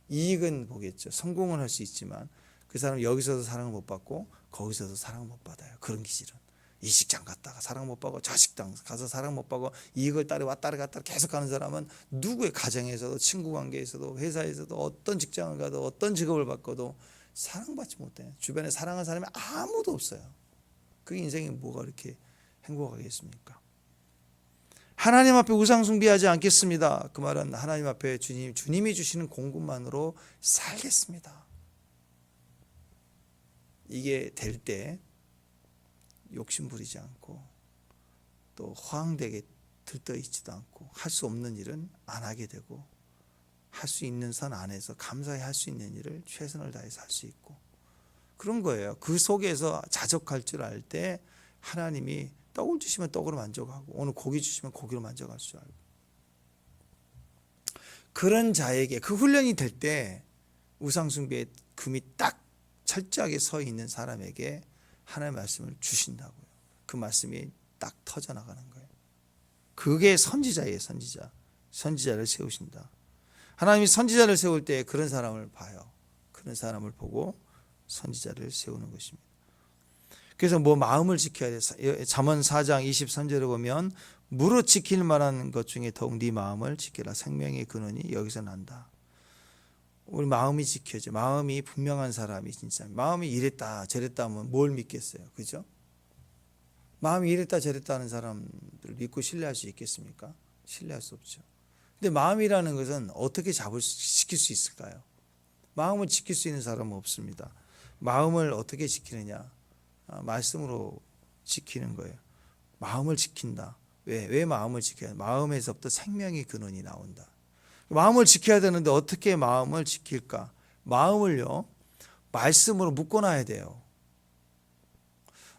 이익은 보겠죠. 성공을 할 수 있지만 그 사람은 여기서도 사랑을 못 받고 거기서도 사랑을 못 받아요. 그런 기질은. 이 직장 갔다가 사랑 못 받고 저 식당 가서 사랑 못 받고 이익을 따라 왔다 갔다 계속 가는 사람은 누구의 가정에서도 친구 관계에서도 회사에서도 어떤 직장을 가도 어떤 직업을 바꿔도 사랑받지 못해요. 주변에 사랑하는 사람이 아무도 없어요. 그 인생이 뭐가 이렇게 행복하겠습니까? 하나님 앞에 우상 숭배하지 않겠습니다. 그 말은 하나님 앞에 주님이 주시는 공급만으로 살겠습니다. 이게 될 때 욕심 부리지 않고 또 허황되게 들떠 있지도 않고 할 수 없는 일은 안 하게 되고, 할 수 있는 선 안에서 감사히 할 수 있는 일을 최선을 다해서 할 수 있고, 그런 거예요. 그 속에서 자족할 줄 알 때 하나님이 떡을 주시면 떡으로 만족하고 오늘 고기 주시면 고기로 만족할 줄 알고, 그런 자에게 그 훈련이 될 때 우상숭배의 금이 딱 철저하게 서 있는 사람에게 하나님의 말씀을 주신다고요. 그 말씀이 딱 터져나가는 거예요. 그게 선지자예요. 선지자를 세우신다. 하나님이 선지자를 세울 때 그런 사람을 봐요. 그런 사람을 보고 선지자를 세우는 것입니다. 그래서 뭐 마음을 지켜야 돼. 잠언 4장 23절에 보면 무릇 지킬 만한 것 중에 더욱 네 마음을 지켜라. 생명의 근원이 여기서 난다. 우리 마음이 지켜져. 마음이 분명한 사람이 진짜 마음이 이랬다 저랬다 하면 뭘 믿겠어요. 그죠? 마음이 이랬다 저랬다 하는 사람들을 믿고 신뢰할 수 있겠습니까? 신뢰할 수 없죠. 근데 마음이라는 것은 어떻게 지킬 수 있을까요? 마음을 지킬 수 있는 사람은 없습니다. 마음을 어떻게 지키느냐? 말씀으로 지키는 거예요. 마음을 지킨다. 왜 마음을 지켜야 돼? 마음에서부터 생명의 근원이 나온다. 마음을 지켜야 되는데 어떻게 마음을 지킬까? 마음을요, 말씀으로 묶어놔야 돼요.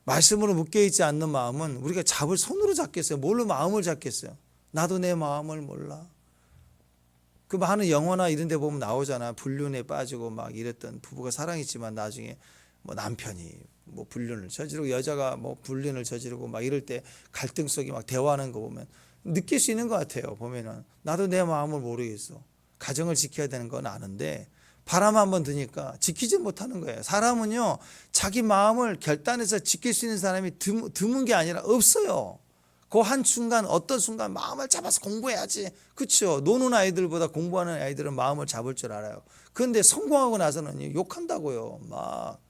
말씀으로 묶여있지 않는 마음은 우리가 손으로 잡겠어요? 뭘로 마음을 잡겠어요? 나도 내 마음을 몰라. 그 많은 영화나 이런 데 보면 나오잖아. 불륜에 빠지고 막 이랬던 부부가 사랑했지만 나중에 뭐 남편이 뭐 불륜을 저지르고 여자가 뭐 불륜을 저지르고 막 이럴 때 갈등 속에 막 대화하는 거 보면 느낄 수 있는 것 같아요. 보면은 나도 내 마음을 모르겠어. 가정을 지켜야 되는 건 아는데 바람 한번 드니까 지키지 못하는 거예요. 사람은요, 자기 마음을 결단해서 지킬 수 있는 사람이 드문 게 아니라 없어요. 그 한 순간, 어떤 순간 마음을 잡아서 공부해야지. 그렇죠. 노는 아이들보다 공부하는 아이들은 마음을 잡을 줄 알아요. 그런데 성공하고 나서는 욕한다고요. 막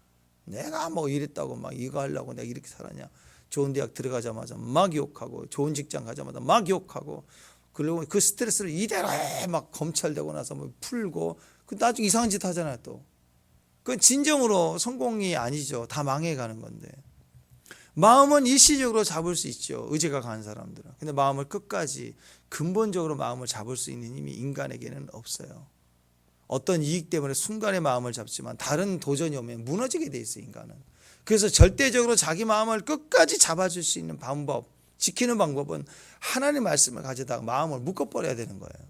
내가 뭐 이랬다고 막 이거 하려고 내가 이렇게 살았냐. 좋은 대학 들어가자마자 막 욕하고, 좋은 직장 가자마자 막 욕하고, 그리고 그 스트레스를 이대로 막 검찰되고 나서 뭐 풀고, 그 나중에 이상한 짓 하잖아요 또. 그건 진정으로 성공이 아니죠. 다 망해가는 건데. 마음은 일시적으로 잡을 수 있죠. 의지가 강한 사람들은. 근데 마음을 끝까지 근본적으로 마음을 잡을 수 있는 힘이 인간에게는 없어요. 어떤 이익 때문에 순간에 마음을 잡지만 다른 도전이 오면 무너지게 돼 있어요, 인간은. 그래서 절대적으로 자기 마음을 끝까지 잡아줄 수 있는 방법, 지키는 방법은 하나님의 말씀을 가져다가 마음을 묶어버려야 되는 거예요.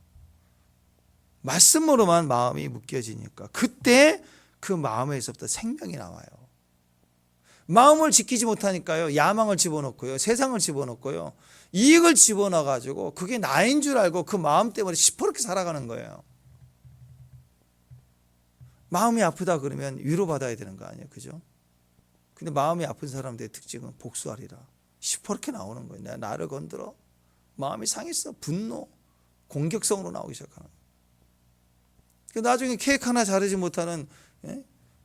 말씀으로만 마음이 묶여지니까 그때 그 마음에서부터 생명이 나와요. 마음을 지키지 못하니까요, 야망을 집어넣고요, 세상을 집어넣고요, 이익을 집어넣어가지고 그게 나인 줄 알고 그 마음 때문에 시퍼렇게 살아가는 거예요. 마음이 아프다 그러면 위로받아야 되는 거 아니에요, 그죠? 근데 마음이 아픈 사람들의 특징은 복수하리라. 시퍼렇게 나오는 거예요. 나를 건드려? 마음이 상했어. 분노, 공격성으로 나오기 시작하는 거예요. 나중에 케이크 하나 자르지 못하는,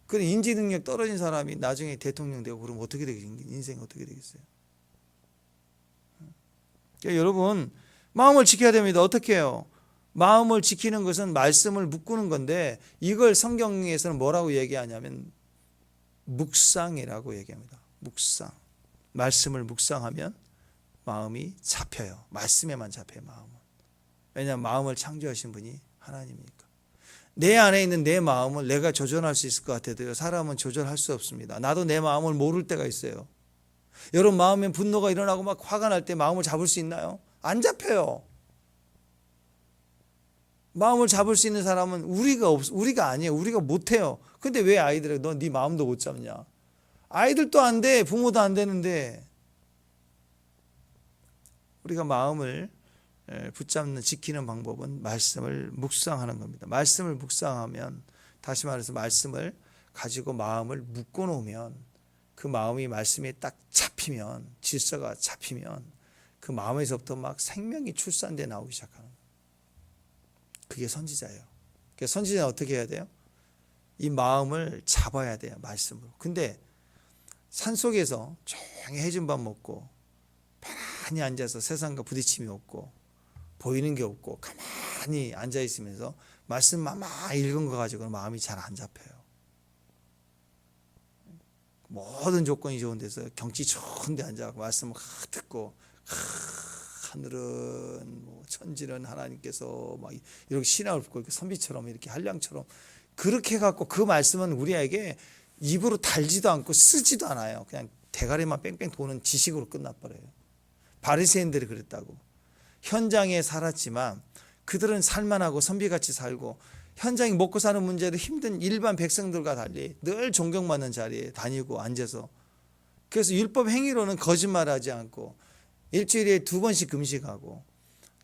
그런 인지 능력 떨어진 사람이 나중에 대통령 되고 그러면 어떻게 되겠어요? 인생이 어떻게 되겠어요? 그러니까 여러분, 마음을 지켜야 됩니다. 어떻게 해요? 마음을 지키는 것은 말씀을 묶는 건데, 이걸 성경에서는 뭐라고 얘기하냐면 묵상이라고 얘기합니다. 묵상. 말씀을 묵상하면 마음이 잡혀요. 말씀에만 잡혀요, 마음은. 왜냐하면 마음을 창조하신 분이 하나님이니까. 내 안에 있는 내 마음을 내가 조절할 수 있을 것 같아도요, 사람은 조절할 수 없습니다. 나도 내 마음을 모를 때가 있어요. 여러분, 마음에 분노가 일어나고 막 화가 날 때 마음을 잡을 수 있나요? 안 잡혀요. 마음을 잡을 수 있는 사람은 우리가 아니에요. 우리가 못해요. 근데 왜 아이들에게 너 네 마음도 못 잡냐? 아이들도 안 돼. 부모도 안 되는데. 우리가 마음을 붙잡는, 지키는 방법은 말씀을 묵상하는 겁니다. 말씀을 묵상하면, 다시 말해서 말씀을 가지고 마음을 묶어 놓으면, 그 마음이 말씀에 딱 잡히면, 질서가 잡히면 그 마음에서부터 막 생명이 출산돼 나오기 시작하는 거예요. 그게 선지자예요. 그래서 선지자는 어떻게 해야 돼요? 이 마음을 잡아야 돼요, 말씀으로. 근데 산속에서 조용히 해준 밥 먹고 편안히 앉아서 세상과 부딪힘이 없고 보이는 게 없고 가만히 앉아 있으면서 말씀만 막 읽은 거 가지고는 마음이 잘 안 잡혀요. 모든 조건이 좋은 데서 경치 좋은 데 앉아서 말씀을 듣고, 하늘은 뭐 천지는 하나님께서 막 이렇게 신앙을 품고 이렇게 선비처럼 이렇게 한량처럼 그렇게 해갖고 그 말씀은 우리에게 입으로 달지도 않고 쓰지도 않아요. 그냥 대가리만 뺑뺑 도는 지식으로 끝나버려요. 바리새인들이 그랬다고. 현장에 살았지만 그들은 살만하고 선비같이 살고, 현장이 먹고 사는 문제도 힘든 일반 백성들과 달리 늘 존경받는 자리에 다니고 앉아서, 그래서 율법 행위로는 거짓말하지 않고 일주일에 2번씩 금식하고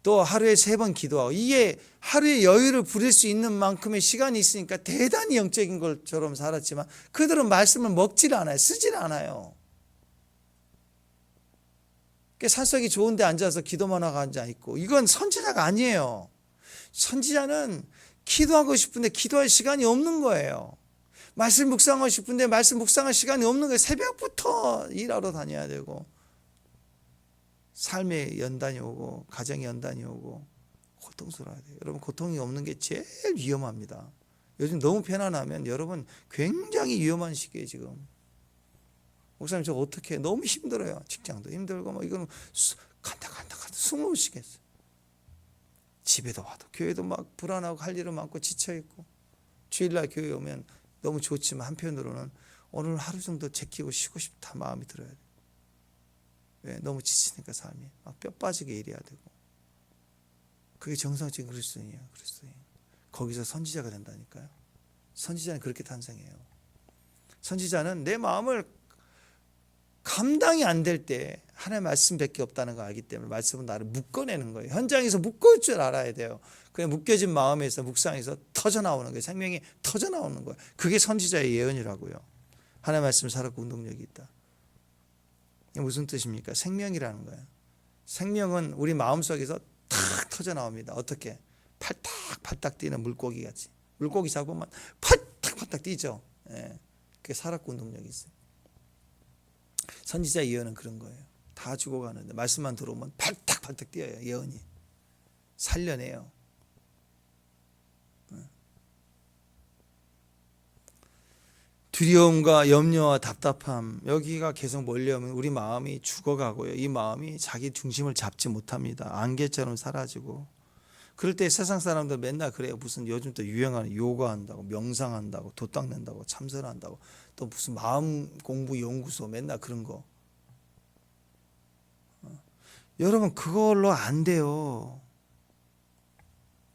또 하루에 3번 기도하고, 이게 하루에 여유를 부릴 수 있는 만큼의 시간이 있으니까 대단히 영적인 것처럼 살았지만 그들은 말씀을 먹지를 않아요. 쓰지를 않아요. 산속이 좋은 데 앉아서 기도만 하고 앉아있고, 이건 선지자가 아니에요. 선지자는 기도하고 싶은데 기도할 시간이 없는 거예요. 말씀 묵상하고 싶은데 말씀 묵상할 시간이 없는 거예요. 새벽부터 일하러 다녀야 되고 삶의 연단이 오고 가정의 연단이 오고 고통스러워야 돼요. 여러분 고통이 없는 게 제일 위험합니다. 요즘 너무 편안하면 여러분 굉장히 위험한 시기에 지금. 목사님 저 어떻게 해? 너무 힘들어요. 직장도 힘들고 뭐 이거는 간다 숨을 못 쉬겠어요. 집에도 와도 교회도 막 불안하고 할 일은 많고 지쳐있고 주일날 교회 오면 너무 좋지만 한편으로는 오늘 하루 정도 제끼고 쉬고 싶다 마음이 들어야 돼요. 왜? 너무 지치니까 삶이 막 뼈 빠지게 일해야 되고. 그게 정상적인 그리스도인이에요. 그리스도인. 거기서 선지자가 된다니까요. 선지자는 그렇게 탄생해요. 선지자는 내 마음을 감당이 안 될 때 하나님의 말씀밖에 없다는 걸 알기 때문에 말씀은 나를 묶어내는 거예요. 현장에서 묶을 줄 알아야 돼요. 그냥 묶여진 마음에서 묵상에서 터져나오는 거예요. 생명이 터져나오는 거예요. 그게 선지자의 예언이라고요. 하나님의 말씀 살았고 운동력이 있다. 이게 무슨 뜻입니까? 생명이라는 거예요. 생명은 우리 마음속에서 탁 터져나옵니다. 어떻게? 팔딱팔딱 뛰는 물고기 같이. 물고기 잡으면 팔딱팔딱 뛰죠. 예. 그게 살았고 운동력이 있어요. 선지자 예언은 그런 거예요. 다 죽어가는데 말씀만 들어오면 팔딱팔딱 뛰어요. 예언이 살려내요. 두려움과 염려와 답답함, 여기가 계속 몰려오면 우리 마음이 죽어가고요. 이 마음이 자기 중심을 잡지 못합니다. 안개처럼 사라지고. 그럴 때 세상 사람들 맨날 그래요. 무슨 요즘 또 유행하는 요가한다고, 명상한다고, 도 닦는다고, 참선한다고, 또 무슨 마음 공부 연구소 맨날 그런 거. 여러분 그걸로 안 돼요.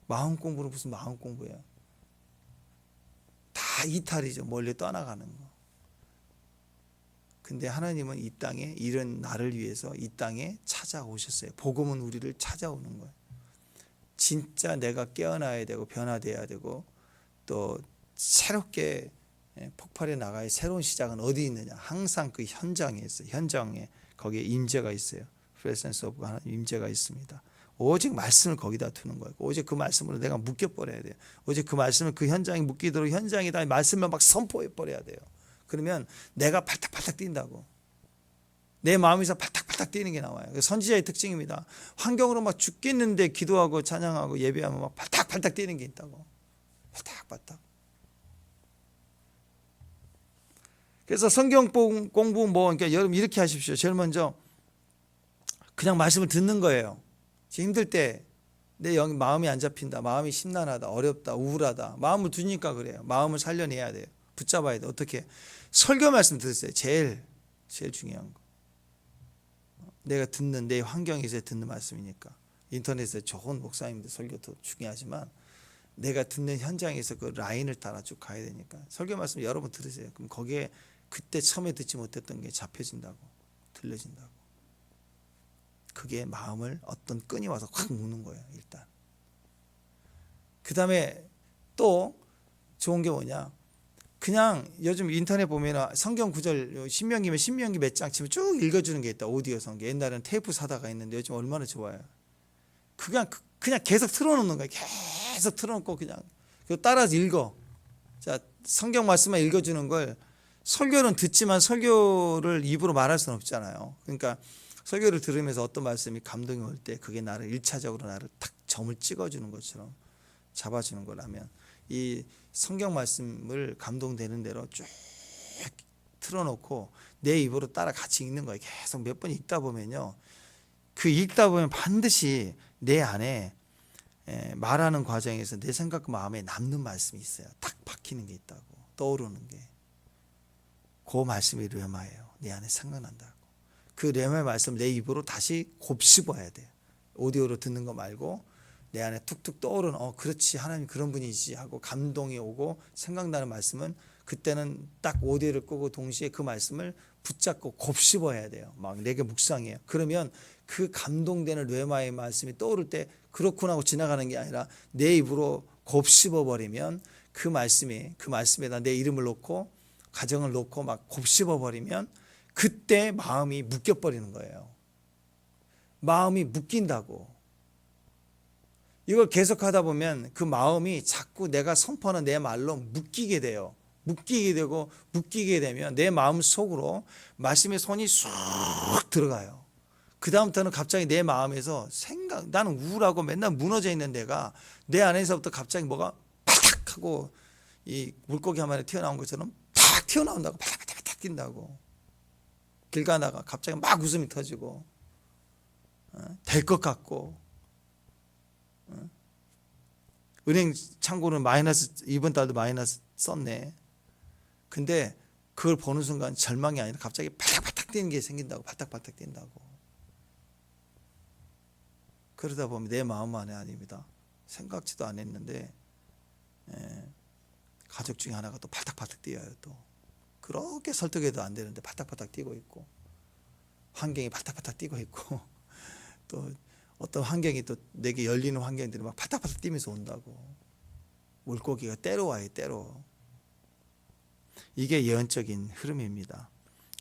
마음 공부는 무슨 마음 공부예요. 다 이탈이죠. 멀리 떠나가는 거. 근데 하나님은 이 땅에 이런 나를 위해서 이 땅에 찾아오셨어요. 복음은 우리를 찾아오는 거예요. 진짜 내가 깨어나야 되고 변화돼야 되고 또 새롭게 폭발해 나가야 새로운 시작은 어디 있느냐. 항상 그 현장에 있어요. 현장에 거기에 임재가 있어요. 프레센스 오브 하나님 임재가 있습니다. 오직 말씀을 거기다 두는 거예요. 오직 그 말씀으로 내가 묶여버려야 돼요. 오직 그 말씀을 그 현장에 묶이도록 현장에다 말씀을 막 선포해버려야 돼요. 그러면 내가 팔딱팔딱 뛴다고. 내 마음에서 팔딱팔딱 뛰는 게 나와요. 선지자의 특징입니다. 환경으로 막 죽겠는데 기도하고 찬양하고 예배하면 막 팔딱팔딱 뛰는 게 있다고. 팔딱팔딱. 그래서 성경 공부 그러니까 여러분 이렇게 하십시오. 제일 먼저 그냥 말씀을 듣는 거예요. 힘들 때 내 마음이 안 잡힌다. 마음이 심란하다. 어렵다. 우울하다. 마음을 두니까 그래요. 마음을 살려내야 돼요. 붙잡아야 돼요. 어떻게? 설교 말씀 들으세요. 제일 중요한 거. 내가 듣는 내 환경에서 듣는 말씀이니까. 인터넷에 좋은 목사님들 설교도 중요하지만 내가 듣는 현장에서 그 라인을 따라 쭉 가야 되니까 설교 말씀 여러 번 들으세요. 그럼 거기에 그때 처음에 듣지 못했던 게 잡혀진다고. 들려진다고. 그게 마음을 어떤 끈이 와서 확 묶는 거예요. 일단. 그 다음에 또 좋은 게 뭐냐. 그냥 요즘 인터넷 보면 성경 구절 신명기면 신명기 몇 장 치면 쭉 읽어주는 게 있다. 오디오 성경. 옛날에는 테이프 사다가 있는데 요즘 얼마나 좋아요. 그냥 계속 틀어놓는 거예요. 계속 틀어놓고 그냥 따라서 읽어. 자, 성경 말씀만 읽어주는 걸 설교는 듣지만 설교를 입으로 말할 수는 없잖아요. 그러니까 설교를 들으면서 어떤 말씀이 감동이 올 때 그게 나를 1차적으로 나를 탁 점을 찍어주는 것처럼 잡아주는 거라면 이 성경 말씀을 감동되는 대로 쭉 틀어놓고 내 입으로 따라 같이 읽는 거예요. 계속 몇 번 읽다 보면요. 그 읽다 보면 반드시 내 안에 말하는 과정에서 내 생각과 마음에 남는 말씀이 있어요. 탁 박히는 게 있다고. 떠오르는 게. 그 말씀이 뢰마예요. 내 안에 생각난다고. 그 뢰마의 말씀 내 입으로 다시 곱씹어야 돼요. 오디오로 듣는 거 말고 내 안에 툭툭 떠오르는 그렇지 하나님 그런 분이지 하고 감동이 오고 생각나는 말씀은 그때는 딱 오디오를 끄고 동시에 그 말씀을 붙잡고 곱씹어야 돼요. 막 내게 묵상해요. 그러면 그 감동되는 뢰마의 말씀이 떠오를 때 그렇구나 하고 지나가는 게 아니라 내 입으로 곱씹어버리면 그 말씀에다 내 이름을 놓고 가정을 놓고 막 곱씹어버리면 그때 마음이 묶여버리는 거예요. 마음이 묶인다고. 이걸 계속하다 보면 그 마음이 자꾸 내가 선포하는 내 말로 묶이게 돼요. 묶이게 되고 묶이게 되면 내 마음 속으로 말씀의 손이 쑥 들어가요. 그 다음부터는 갑자기 내 마음에서 나는 우울하고 맨날 무너져 있는 내가 내 안에서부터 갑자기 뭐가 파닥 하고 이 물고기 한 마리 튀어나온 것처럼 팍 튀어나온다고, 파닥파닥 뛴다고. 길 가다가 갑자기 막 웃음이 터지고, 될 것 같고, 은행 창고는 마이너스, 이번 달도 마이너스 썼네. 근데 그걸 보는 순간 절망이 아니라 갑자기 바닥바닥 뛰는 게 생긴다고. 바닥바닥 뛴다고. 그러다 보면 내 마음 안에 아닙니다. 생각지도 않았는데 가족 중에 하나가 또 바닥바닥 뛰어요. 또 그렇게 설득해도 안 되는데 바닥바닥 뛰고 있고, 환경이 바닥바닥 뛰고 있고, 또 어떤 환경이 또 내게 열리는 환경들이 막 바닥바닥 뛰면서 온다고. 물고기가 때로 와요. 때로. 이게 예언적인 흐름입니다.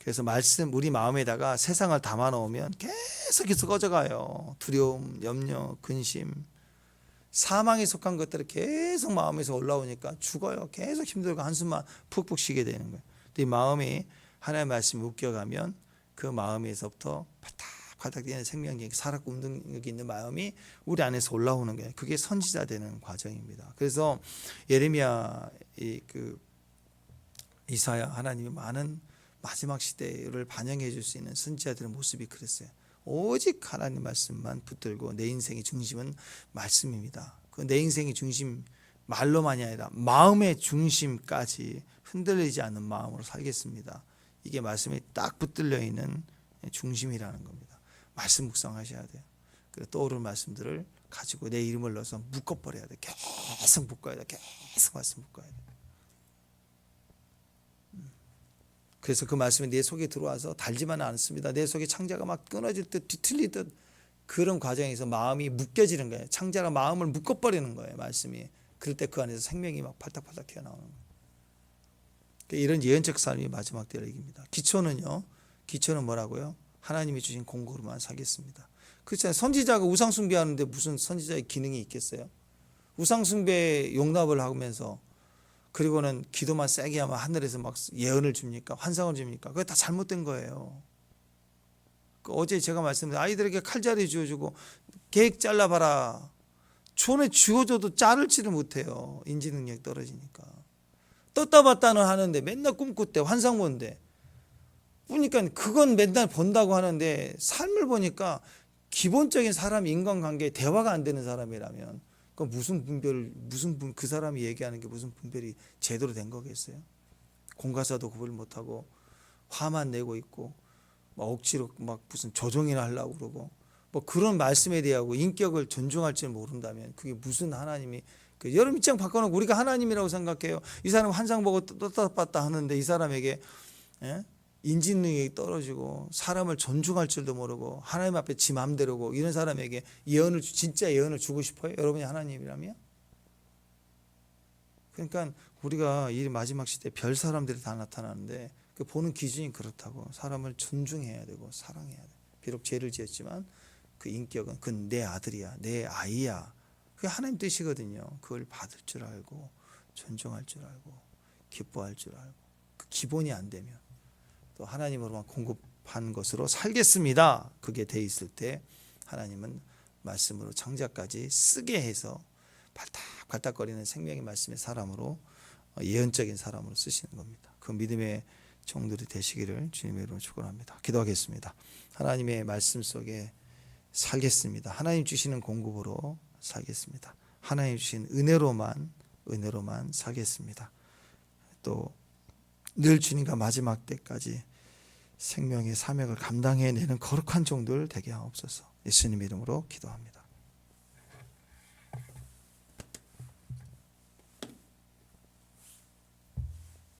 그래서 말씀 우리 마음에다가 세상을 담아 놓으면 계속 꺼져가요. 두려움, 염려, 근심, 사망에 속한 것들이 계속 마음에서 올라오니까 죽어요. 계속 힘들고 한숨만 푹푹 쉬게 되는 거예요. 이 마음이 하나님의 말씀이 웃겨가면 그 마음에서부터 바닥바닥 뛰는 생명력이, 살아있고 운동력이 있는 마음이 우리 안에서 올라오는 거예요. 그게 선지자 되는 과정입니다. 그래서 예레미야, 이사야, 하나님이 많은 마지막 시대를 반영해 줄 수 있는 선지자들의 모습이 그랬어요. 오직 하나님 말씀만 붙들고 내 인생의 중심은 말씀입니다. 그 내 인생의 중심, 말로만이 아니라 마음의 중심까지 흔들리지 않는 마음으로 살겠습니다. 이게 말씀에 딱 붙들려 있는 중심이라는 겁니다. 말씀 묵상하셔야 돼요. 그래서 떠오르는 말씀들을 가지고 내 이름을 넣어서 묶어버려야 돼요. 계속 묶어야 돼요. 계속 말씀 묶어야 돼요. 그래서 그 말씀이 내 속에 들어와서 달지만은 않습니다. 내 속에 창자가 막 끊어질 듯 뒤틀리듯 그런 과정에서 마음이 묶여지는 거예요. 창자가 마음을 묶어버리는 거예요. 말씀이. 그럴 때 그 안에서 생명이 막 팔딱팔딱 튀어나오는 거예요. 이런 예언적 삶이 마지막 때를 이깁니다. 기초는요. 기초는 뭐라고요? 하나님이 주신 공고로만 살겠습니다. 그렇잖아요. 선지자가 우상 숭배하는데 무슨 선지자의 기능이 있겠어요? 우상 숭배 용납을 하면서, 그리고는 기도만 세게 하면 하늘에서 막 예언을 줍니까? 환상을 줍니까? 그게 다 잘못된 거예요. 어제 제가 말씀드린 아이들에게 칼자리 주어주고 계획 잘라봐라. 손에 쥐어줘도 자를지를 못해요. 인지 능력이 떨어지니까. 떴다 봤다는 하는데 맨날 꿈꿨대. 환상 본대. 보니까 그건 맨날 본다고 하는데 삶을 보니까 기본적인 사람 인간관계에 대화가 안 되는 사람이라면 그 그 사람이 얘기하는 게 무슨 분별이 제대로 된 거겠어요? 공과사도 구별 못하고 화만 내고 있고 막 억지로 막 무슨 조종이나 하려고 그러고 뭐 그런 말씀에 대하고 인격을 존중할 줄 모른다면 그게 무슨 하나님이, 여러분 입장 바꿔놓고 우리가 하나님이라고 생각해요. 이 사람 환상 보고 떴다 봤다 하는데 이 사람에게 인지 능력이 떨어지고 사람을 존중할 줄도 모르고 하나님 앞에 지 마음대로고 이런 사람에게 진짜 예언을 주고 싶어요? 여러분이 하나님이라면? 그러니까 우리가 이 마지막 시대에 별 사람들이 다 나타나는데 그 보는 기준이 그렇다고. 사람을 존중해야 되고 사랑해야 돼. 비록 죄를 지었지만 그 인격은 그건 내 아들이야, 내 아이야. 그게 하나님 뜻이거든요. 그걸 받을 줄 알고 존중할 줄 알고 기뻐할 줄 알고 그 기본이 안 되면 또 하나님으로만 공급한 것으로 살겠습니다. 그게 돼 있을 때 하나님은 말씀으로 창자까지 쓰게 해서 발딱발딱거리는 생명의 말씀의 사람으로, 예언적인 사람으로 쓰시는 겁니다. 그 믿음의 종들이 되시기를 주님의 이름으로 축원합니다. 기도하겠습니다. 하나님의 말씀 속에 살겠습니다. 하나님 주시는 공급으로 살겠습니다. 하나님 주신 은혜로만 살겠습니다. 또 늘 주님과 마지막 때까지 생명의 사명을 감당해내는 거룩한 종들 되게 하옵소서. 예수님 이름으로 기도합니다.